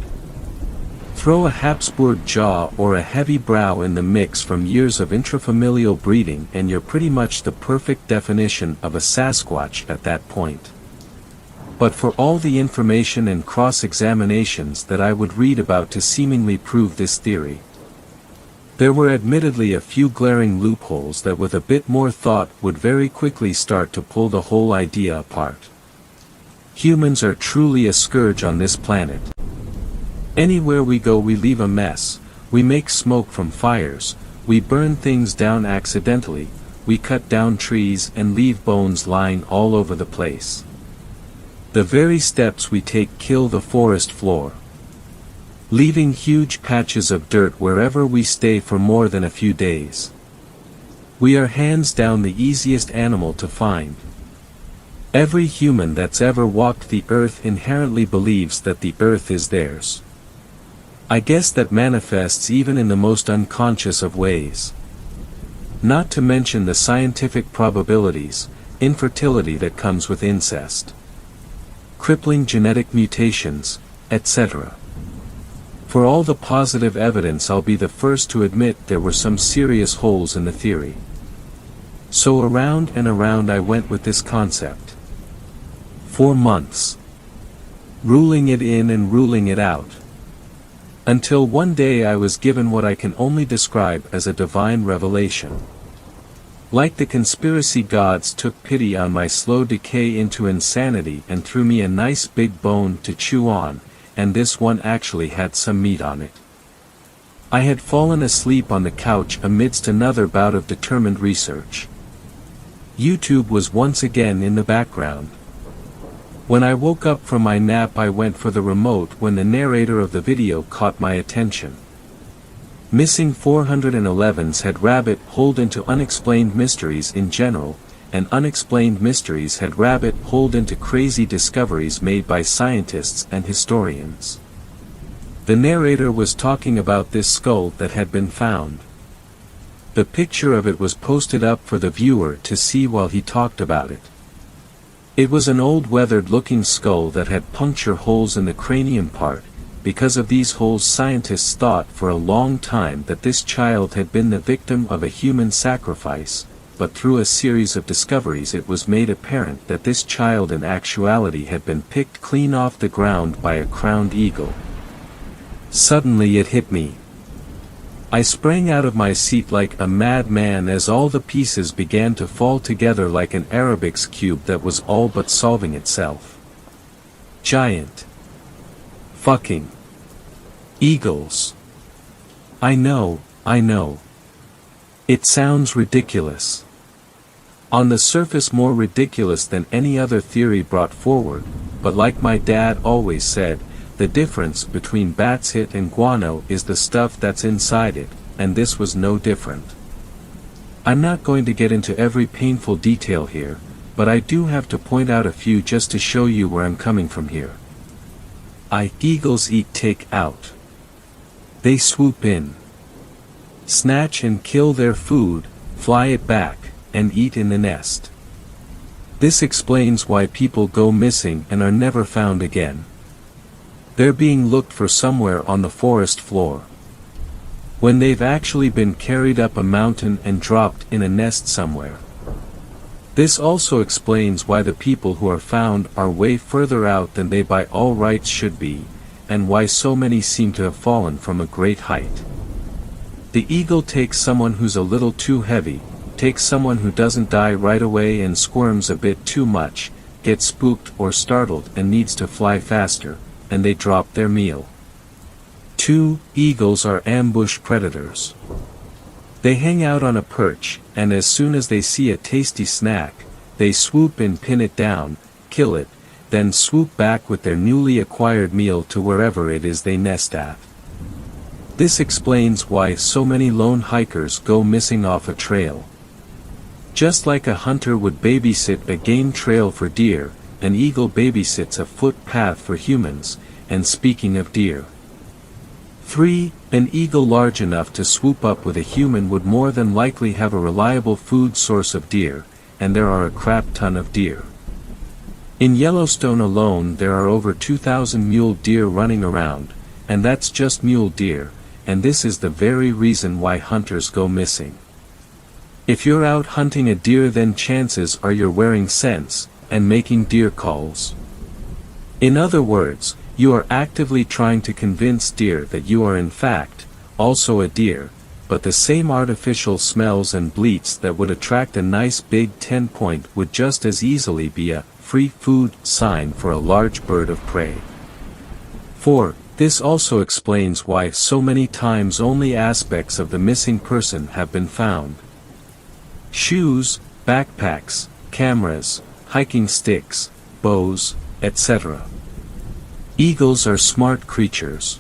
Throw a Habsburg jaw or a heavy brow in the mix from years of intrafamilial breeding and you're pretty much the perfect definition of a Sasquatch at that point. but for all the information and cross-examinations that I would read about to seemingly prove this theory. There were admittedly a few glaring loopholes that with a bit more thought would very quickly start to pull the whole idea apart. Humans are truly a scourge on this planet. Anywhere we go we leave a mess, we make smoke from fires, we burn things down accidentally, we cut down trees and leave bones lying all over the place. The very steps we take kill the forest floor, leaving huge patches of dirt wherever we stay for more than a few days. We are hands down the easiest animal to find. Every human that's ever walked the earth inherently believes that the earth is theirs. I guess that manifests even in the most unconscious of ways. Not to mention the scientific probabilities, infertility that comes with incest, crippling genetic mutations, etc. For all the positive evidence, I'll be the first to admit there were some serious holes in the theory. So around and around I went with this concept. 4 months. Ruling it in and ruling it out. Until one day I was given what I can only describe as a divine revelation. Like the conspiracy gods took pity on my slow decay into insanity and threw me a nice big bone to chew on, and this one actually had some meat on it. I had fallen asleep on the couch amidst another bout of determined research. YouTube was once again in the background. When I woke up from my nap I went for the remote when the narrator of the video caught my attention. Missing 411s had rabbit holed into unexplained mysteries in general, and unexplained mysteries had rabbit holed into crazy discoveries made by scientists and historians. The narrator was talking about this skull that had been found. The picture of it was posted up for the viewer to see while he talked about it. It was an old weathered-looking skull that had puncture holes in the cranium part. Because of these holes scientists thought for a long time that this child had been the victim of a human sacrifice, but through a series of discoveries it was made apparent that this child in actuality had been picked clean off the ground by a crowned eagle. Suddenly it hit me. I sprang out of my seat like a madman as all the pieces began to fall together like an Rubik's cube that was all but solving itself. Giant fucking eagles. I know. It sounds ridiculous. On the surface more ridiculous than any other theory brought forward, but like my dad always said, the difference between bat's hit and guano is the stuff that's inside it, and this was no different. I'm not going to get into every painful detail here, but I do have to point out a few just to show you where I'm coming from here. Eagles eat take out. They swoop in, snatch and kill their food, fly it back, and eat in the nest. This explains why people go missing and are never found again. They're being looked for somewhere on the forest floor, when they've actually been carried up a mountain and dropped in a nest somewhere. This also explains why the people who are found are way further out than they by all rights should be, and why so many seem to have fallen from a great height. The eagle takes someone who's a little too heavy, takes someone who doesn't die right away and squirms a bit too much, gets spooked or startled and needs to fly faster, and they drop their meal. 2. Eagles are ambush predators. They hang out on a perch, and as soon as they see a tasty snack, they swoop and pin it down, kill it, then swoop back with their newly acquired meal to wherever it is they nest at. This explains why so many lone hikers go missing off a trail. Just like a hunter would babysit a game trail for deer, an eagle babysits a footpath for humans, and speaking of deer. 3. An eagle large enough to swoop up with a human would more than likely have a reliable food source of deer, and there are a crap ton of deer. In Yellowstone alone there are over 2,000 mule deer running around, and that's just mule deer, and this is the very reason why hunters go missing. If you're out hunting a deer then chances are you're wearing scents, and making deer calls. In other words, you are actively trying to convince deer that you are in fact, also a deer, but the same artificial smells and bleats that would attract a nice big 10-point would just as easily be a free food sign for a large bird of prey. 4. This also explains why so many times only aspects of the missing person have been found. Shoes, backpacks, cameras, hiking sticks, bows, etc. Eagles are smart creatures.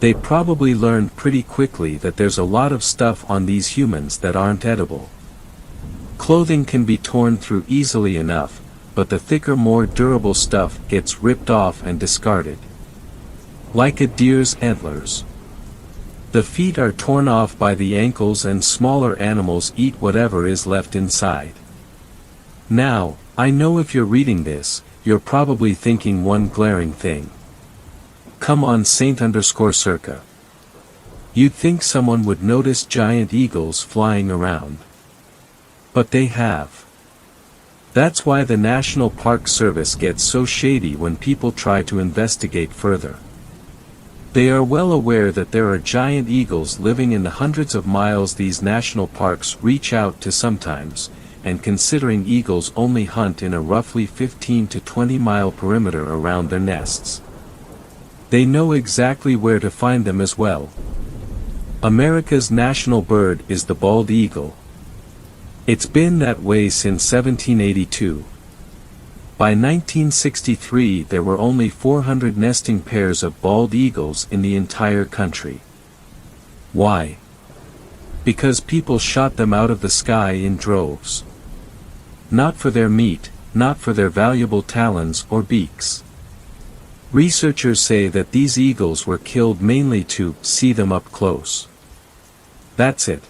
They probably learned pretty quickly that there's a lot of stuff on these humans that aren't edible. Clothing can be torn through easily enough, but the thicker, more durable stuff gets ripped off and discarded. Like a deer's antlers. The feet are torn off by the ankles and smaller animals eat whatever is left inside. Now, I know if you're reading this, you're probably thinking one glaring thing. Come on Saint_Circa. You'd think someone would notice giant eagles flying around. But they have. That's why the National Park Service gets so shady when people try to investigate further. They are well aware that there are giant eagles living in the hundreds of miles these national parks reach out to sometimes, and considering eagles only hunt in a roughly 15 to 20 mile perimeter around their nests. They know exactly where to find them as well. America's national bird is the bald eagle. It's been that way since 1782. By 1963 there were only 400 nesting pairs of bald eagles in the entire country. Why? Because people shot them out of the sky in droves. Not for their meat, not for their valuable talons or beaks. Researchers say that these eagles were killed mainly to see them up close. That's it.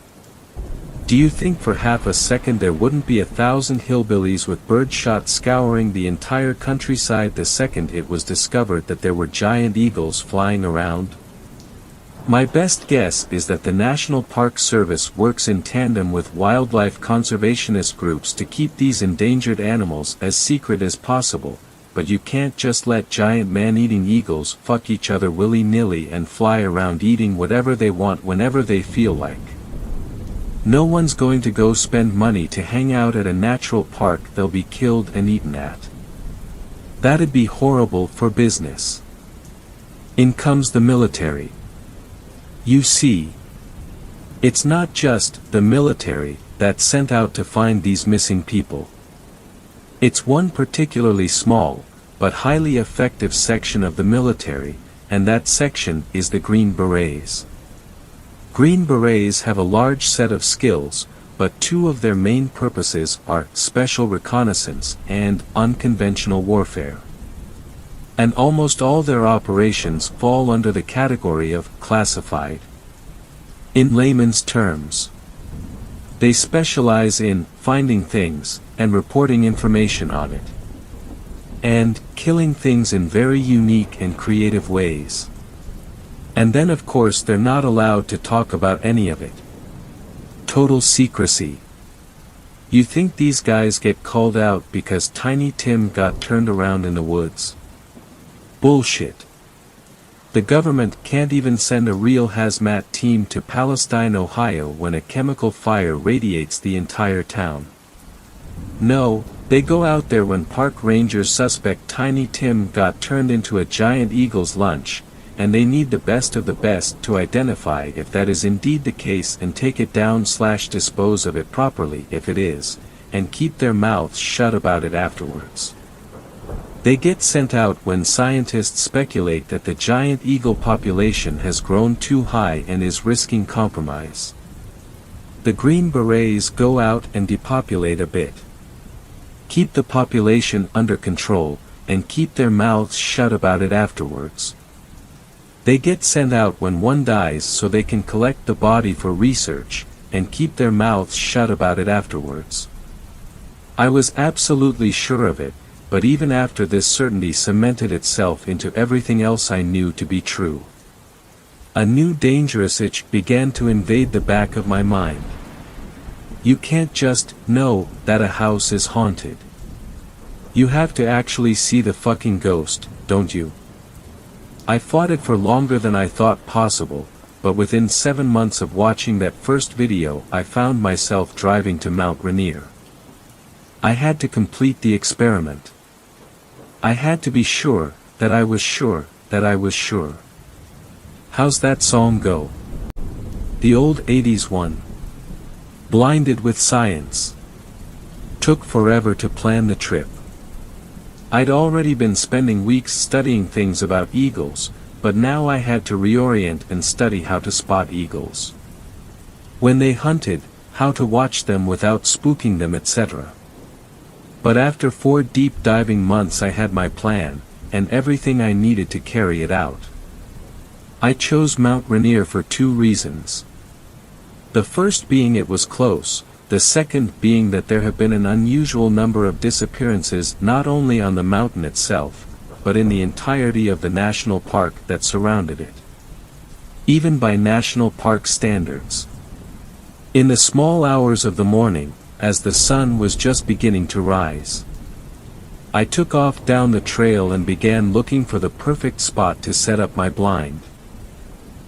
Do you think for half a second there wouldn't be 1,000 hillbillies with birdshot scouring the entire countryside the second it was discovered that there were giant eagles flying around? My best guess is that the National Park Service works in tandem with wildlife conservationist groups to keep these endangered animals as secret as possible, but you can't just let giant man-eating eagles fuck each other willy-nilly and fly around eating whatever they want whenever they feel like. No one's going to go spend money to hang out at a natural park they'll be killed and eaten at. That'd be horrible for business. In comes the military. You see, it's not just the military that's sent out to find these missing people. It's one particularly small, but highly effective section of the military, and that section is the Green Berets. Green Berets have a large set of skills, but two of their main purposes are special reconnaissance and unconventional warfare. And almost all their operations fall under the category of classified. In layman's terms, they specialize in finding things and reporting information on it. And killing things in very unique and creative ways. And then of course they're not allowed to talk about any of it. Total secrecy. You think these guys get called out because Tiny Tim got turned around in the woods? Bullshit. The government can't even send a real hazmat team to Palestine, Ohio when a chemical fire radiates the entire town. No, they go out there when park rangers suspect Tiny Tim got turned into a giant eagle's lunch, and they need the best of the best to identify if that is indeed the case and take it down/dispose of it properly if it is, and keep their mouths shut about it afterwards. They get sent out when scientists speculate that the giant eagle population has grown too high and is risking compromise. The Green Berets go out and depopulate a bit. Keep the population under control, and keep their mouths shut about it afterwards. They get sent out when one dies so they can collect the body for research, and keep their mouths shut about it afterwards. I was absolutely sure of it, but even after this certainty cemented itself into everything else I knew to be true. A new dangerous itch began to invade the back of my mind. You can't just know that a house is haunted. You have to actually see the fucking ghost, don't you? I fought it for longer than I thought possible, but within 7 months of watching that first video I found myself driving to Mount Rainier. I had to complete the experiment. I had to be sure, that I was sure, that I was sure. How's that song go? The old 80s one. Blinded with science. Took forever to plan the trip. I'd already been spending weeks studying things about eagles, but now I had to reorient and study how to spot eagles. When they hunted, how to watch them without spooking them, etc. But after 4 deep diving months I had my plan, and everything I needed to carry it out. I chose Mount Rainier for 2 reasons. The first being it was close, the second being that there have been an unusual number of disappearances not only on the mountain itself, but in the entirety of the national park that surrounded it. Even by national park standards. In the small hours of the morning, as the sun was just beginning to rise, I took off down the trail and began looking for the perfect spot to set up my blind.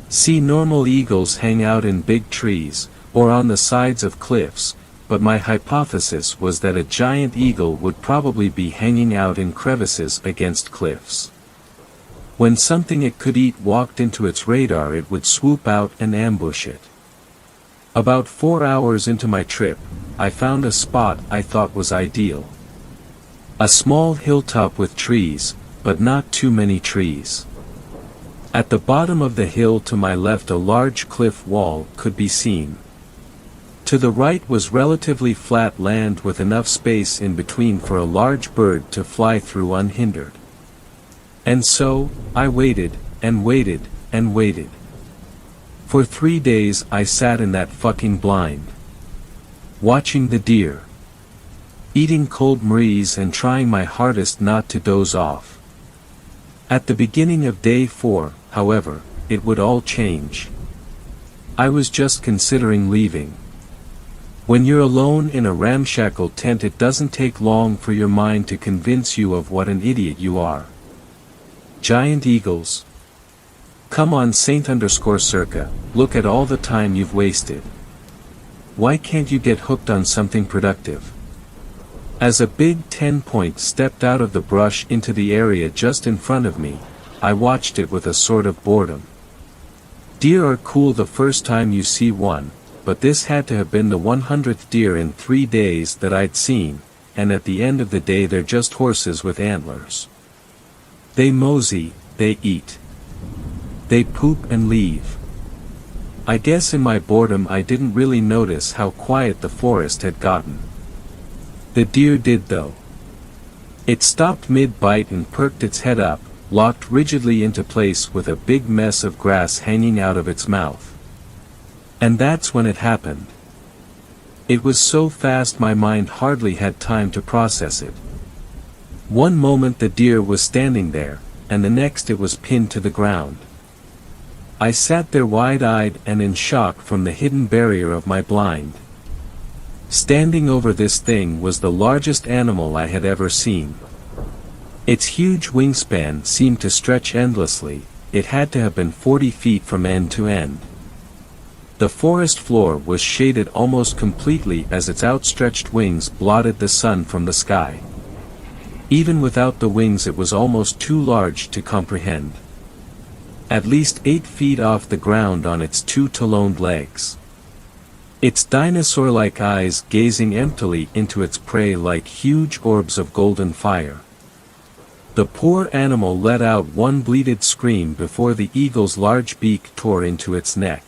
See, normal eagles hang out in big trees, or on the sides of cliffs, but my hypothesis was that a giant eagle would probably be hanging out in crevices against cliffs. When something it could eat walked into its radar, it would swoop out and ambush it. About 4 hours into my trip, I found a spot I thought was ideal. A small hilltop with trees, but not too many trees. At the bottom of the hill to my left a large cliff wall could be seen. To the right was relatively flat land with enough space in between for a large bird to fly through unhindered. And so, I waited, and waited, and waited. For 3 days I sat in that fucking blind. Watching the deer. Eating cold maize and trying my hardest not to doze off. At the beginning of day 4, however, it would all change. I was just considering leaving. When you're alone in a ramshackle tent, it doesn't take long for your mind to convince you of what an idiot you are. Giant eagles. Come on, Saint_Circa, look at all the time you've wasted. Why can't you get hooked on something productive? As a big 10-point stepped out of the brush into the area just in front of me, I watched it with a sort of boredom. Deer are cool the first time you see one, but this had to have been the 100th deer in 3 days that I'd seen, and at the end of the day they're just horses with antlers. They mosey, they eat. They poop and leave. I guess in my boredom I didn't really notice how quiet the forest had gotten. The deer did though. It stopped mid-bite and perked its head up, locked rigidly into place with a big mess of grass hanging out of its mouth. And that's when it happened. It was so fast my mind hardly had time to process it. One moment the deer was standing there, and the next it was pinned to the ground. I sat there wide-eyed and in shock from the hidden barrier of my blind. Standing over this thing was the largest animal I had ever seen. Its huge wingspan seemed to stretch endlessly. It had to have been 40 feet from end to end. The forest floor was shaded almost completely as its outstretched wings blotted the sun from the sky. Even without the wings it was almost too large to comprehend. At least 8 feet off the ground on its 2 taloned legs. Its dinosaur-like eyes gazing emptily into its prey like huge orbs of golden fire. The poor animal let out one bleated scream before the eagle's large beak tore into its neck,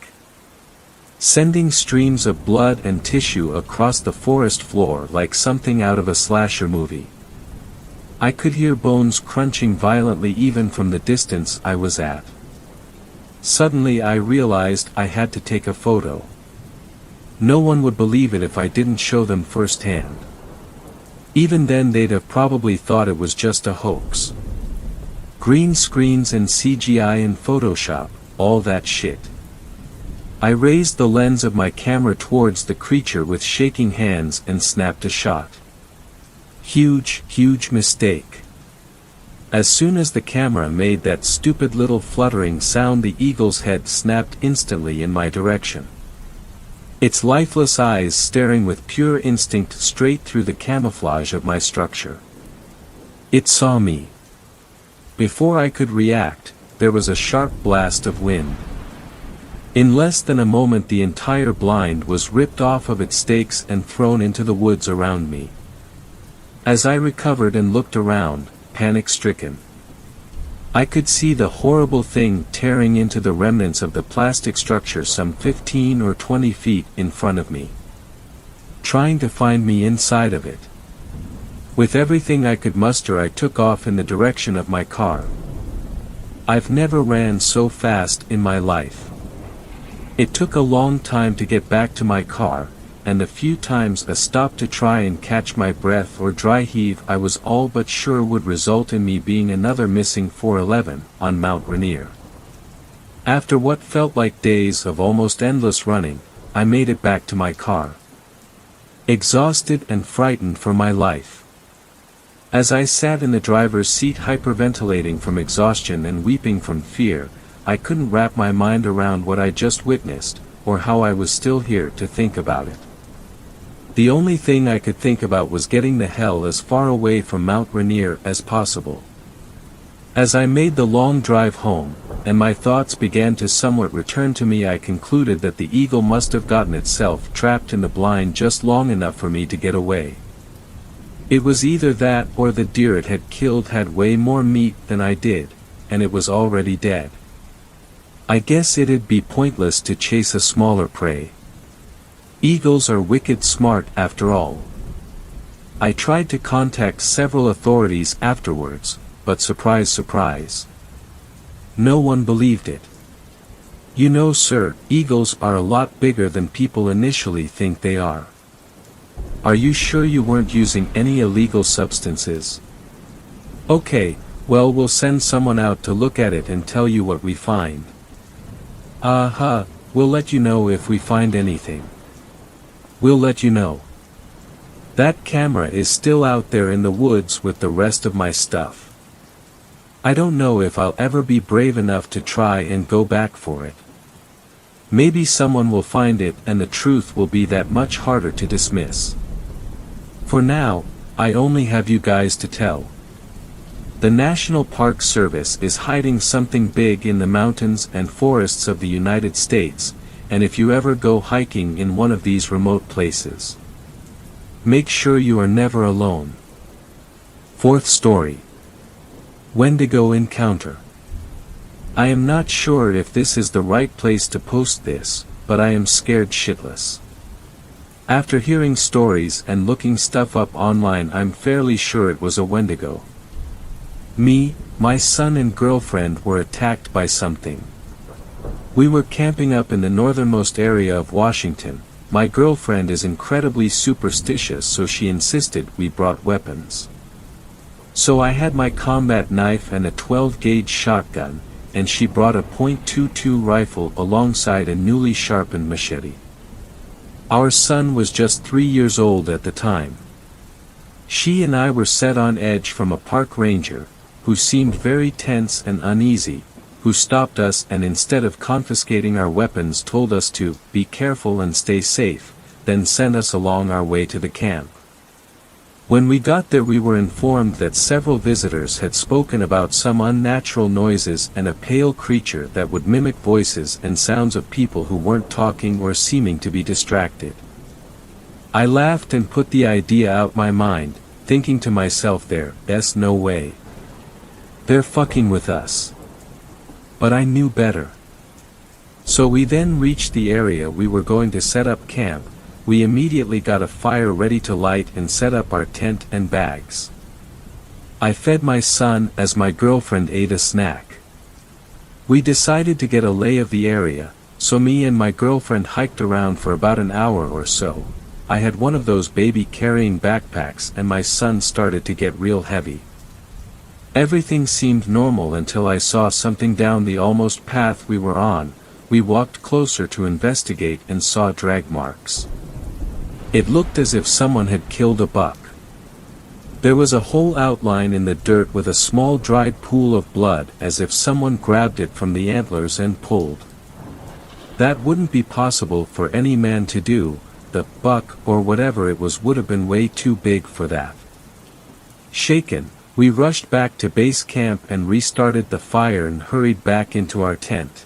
sending streams of blood and tissue across the forest floor like something out of a slasher movie. I could hear bones crunching violently even from the distance I was at. Suddenly I realized I had to take a photo. No one would believe it if I didn't show them firsthand. Even then they'd have probably thought it was just a hoax. Green screens and CGI and Photoshop, all that shit. I raised the lens of my camera towards the creature with shaking hands and snapped a shot. Huge mistake. As soon as the camera made that stupid little fluttering sound, the eagle's head snapped instantly in my direction. Its lifeless eyes staring with pure instinct straight through the camouflage of my structure. It saw me. Before I could react, there was a sharp blast of wind. In less than a moment the entire blind was ripped off of its stakes and thrown into the woods around me. As I recovered and looked around, panic-stricken, I could see the horrible thing tearing into the remnants of the plastic structure some 15 or 20 feet in front of me, trying to find me inside of it. With everything I could muster, I took off in the direction of my car. I've never ran so fast in my life. It took a long time to get back to my car, and the few times I stopped to try and catch my breath or dry heave I was all but sure would result in me being another missing 411 on Mount Rainier. After what felt like days of almost endless running, I made it back to my car, exhausted and frightened for my life. As I sat in the driver's seat hyperventilating from exhaustion and weeping from fear, I couldn't wrap my mind around what I just witnessed, or how I was still here to think about it. The only thing I could think about was getting the hell as far away from Mount Rainier as possible. As I made the long drive home, and my thoughts began to somewhat return to me, I concluded that the eagle must have gotten itself trapped in the blind just long enough for me to get away. It was either that or the deer it had killed had way more meat than I did, and it was already dead. I guess it'd be pointless to chase a smaller prey. Eagles are wicked smart after all. I tried to contact several authorities afterwards, but surprise, no one believed it. You know, sir, eagles are a lot bigger than people initially think they are. Are you sure you weren't using any illegal substances? Okay, well, we'll send someone out to look at it and tell you what we find. We'll let you know if we find anything. We'll let you know. That camera is still out there in the woods with the rest of my stuff. I don't know if I'll ever be brave enough to try and go back for it. Maybe someone will find it and the truth will be that much harder to dismiss. For now, I only have you guys to tell. The National Park Service is hiding something big in the mountains and forests of the United States, and if you ever go hiking in one of these remote places, make sure you are never alone. Fourth story. Wendigo encounter. I am not sure if this is the right place to post this, but I am scared shitless. After hearing stories and looking stuff up online, I'm fairly sure it was a Wendigo. Me, my son and girlfriend were attacked by something. We were camping up in the northernmost area of Washington. My girlfriend is incredibly superstitious, so she insisted we brought weapons. So I had my combat knife and a 12-gauge shotgun, and she brought a .22 rifle alongside a newly sharpened machete. Our son was just 3 years old at the time. She and I were set on edge from a park ranger, who seemed very tense and uneasy, who stopped us and instead of confiscating our weapons told us to be careful and stay safe, then sent us along our way to the camp. When we got there, we were informed that several visitors had spoken about some unnatural noises and a pale creature that would mimic voices and sounds of people who weren't talking or seeming to be distracted. I laughed and put the idea out my mind, thinking to myself, there's no way. They're fucking with us. But I knew better. So we then reached the area we were going to set up camp. We immediately got a fire ready to light and set up our tent and bags. I fed my son as my girlfriend ate a snack. We decided to get a lay of the area, so me and my girlfriend hiked around for about an hour or so. I had one of those baby carrying backpacks and my son started to get real heavy. Everything seemed normal until I saw something down the almost path we were on. We walked closer to investigate and saw drag marks. It looked as if someone had killed a buck. There was a whole outline in the dirt with a small dried pool of blood as if someone grabbed it from the antlers and pulled. That wouldn't be possible for any man to do, the buck or whatever it was would have been way too big for that. Shaken, we rushed back to base camp and restarted the fire and hurried back into our tent.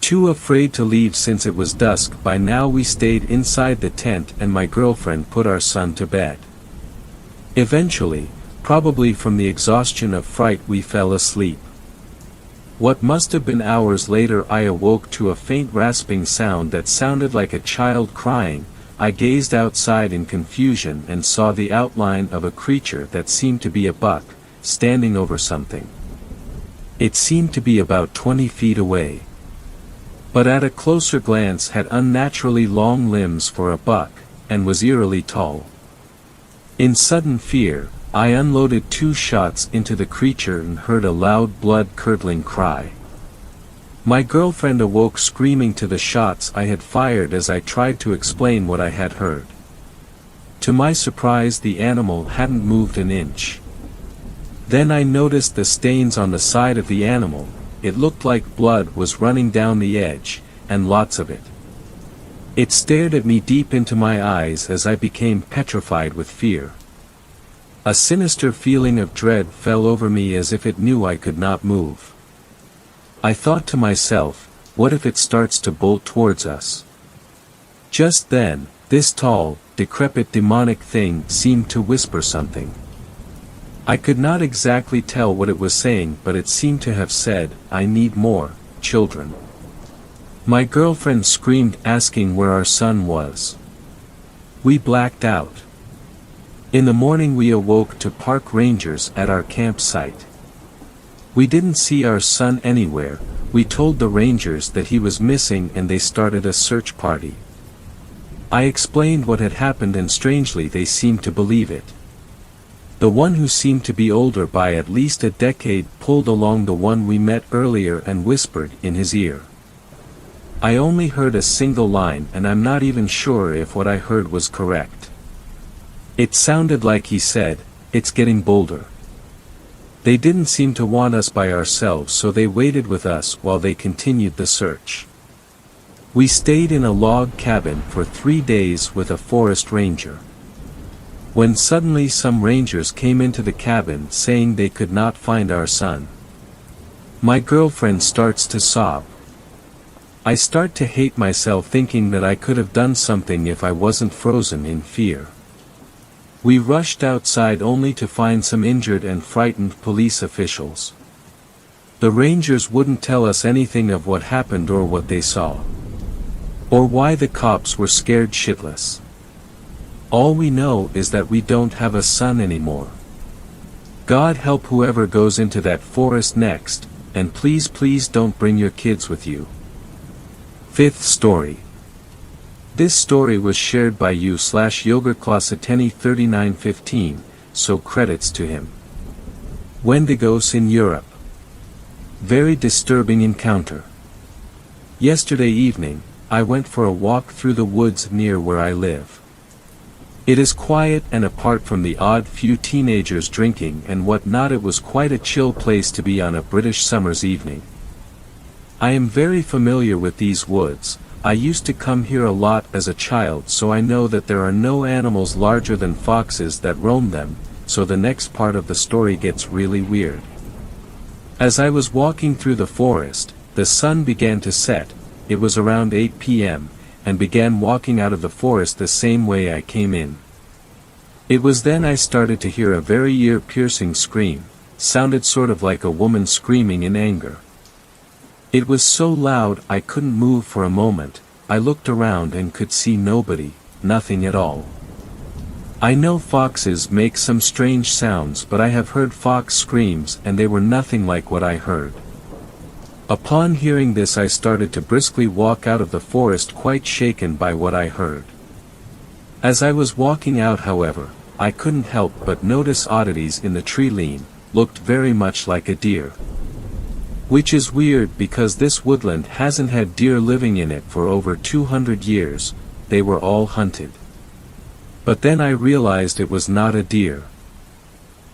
Too afraid to leave since it was dusk by now, we stayed inside the tent and my girlfriend put our son to bed. Eventually, probably from the exhaustion of fright, we fell asleep. What must have been hours later, I awoke to a faint rasping sound that sounded like a child crying. I gazed outside in confusion and saw the outline of a creature that seemed to be a buck, standing over something. It seemed to be about 20 feet away, but at a closer glance had unnaturally long limbs for a buck, and was eerily tall. In sudden fear, I unloaded 2 shots into the creature and heard a loud blood-curdling cry. My girlfriend awoke screaming to the shots I had fired as I tried to explain what I had heard. To my surprise, the animal hadn't moved an inch. Then I noticed the stains on the side of the animal. It looked like blood was running down the edge, and lots of it. It stared at me deep into my eyes as I became petrified with fear. A sinister feeling of dread fell over me as if it knew I could not move. I thought to myself, what if it starts to bolt towards us? Just then, this tall, decrepit demonic thing seemed to whisper something. I could not exactly tell what it was saying, but it seemed to have said, "I need more children." My girlfriend screamed, asking where our son was. We blacked out. In the morning we awoke to park rangers at our campsite. We didn't see our son anywhere. We told the rangers that he was missing and they started a search party. I explained what had happened and strangely they seemed to believe it. The one who seemed to be older by at least a decade pulled along the one we met earlier and whispered in his ear. I only heard a single line and I'm not even sure if what I heard was correct. It sounded like he said, "It's getting bolder." They didn't seem to want us by ourselves, so they waited with us while they continued the search. We stayed in a log cabin for 3 days with a forest ranger. When suddenly some rangers came into the cabin saying they could not find our son. My girlfriend starts to sob. I start to hate myself, thinking that I could have done something if I wasn't frozen in fear. We rushed outside only to find some injured and frightened police officials. The rangers wouldn't tell us anything of what happened or what they saw, or why the cops were scared shitless. All we know is that we don't have a son anymore. God help whoever goes into that forest next, and please don't bring your kids with you. 5th story. This story was shared by you/yogurtclassateni3915, so credits to him. Wendigos in Europe. Very disturbing encounter. Yesterday evening, I went for a walk through the woods near where I live. It is quiet and apart from the odd few teenagers drinking and whatnot, it was quite a chill place to be on a British summer's evening. I am very familiar with these woods. I used to come here a lot as a child, so I know that there are no animals larger than foxes that roam them, so the next part of the story gets really weird. As I was walking through the forest, the sun began to set. It was around 8 p.m., and began walking out of the forest the same way I came in. It was then I started to hear a very ear-piercing scream. Sounded sort of like a woman screaming in anger. It was so loud I couldn't move for a moment. I looked around and could see nobody, nothing at all. I know foxes make some strange sounds, but I have heard fox screams and they were nothing like what I heard. Upon hearing this, I started to briskly walk out of the forest, quite shaken by what I heard. As I was walking out, however, I couldn't help but notice oddities in the tree line. Looked very much like a deer. Which is weird because this woodland hasn't had deer living in it for over 200 years, they were all hunted. But then I realized it was not a deer.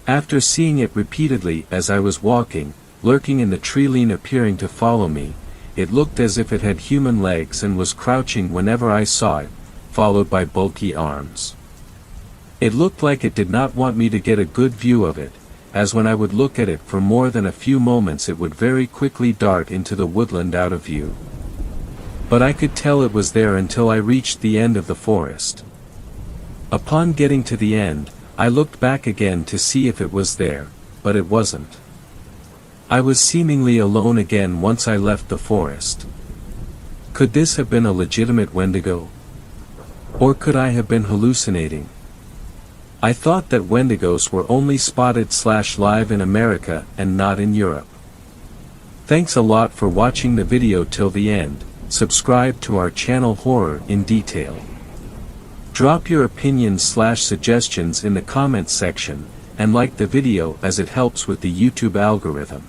After seeing it repeatedly as I was walking, lurking in the tree line appearing to follow me, it looked as if it had human legs and was crouching whenever I saw it, followed by bulky arms. It looked like it did not want me to get a good view of it, as when I would look at it for more than a few moments it would very quickly dart into the woodland out of view. But I could tell it was there until I reached the end of the forest. Upon getting to the end, I looked back again to see if it was there, but it wasn't. I was seemingly alone again once I left the forest. Could this have been a legitimate Wendigo? Or could I have been hallucinating? I thought that Wendigos were only spotted/live in America and not in Europe. Thanks a lot for watching the video till the end. Subscribe to our channel Horror in Detail. Drop your opinions/suggestions in the comments section, and like the video as it helps with the YouTube algorithm.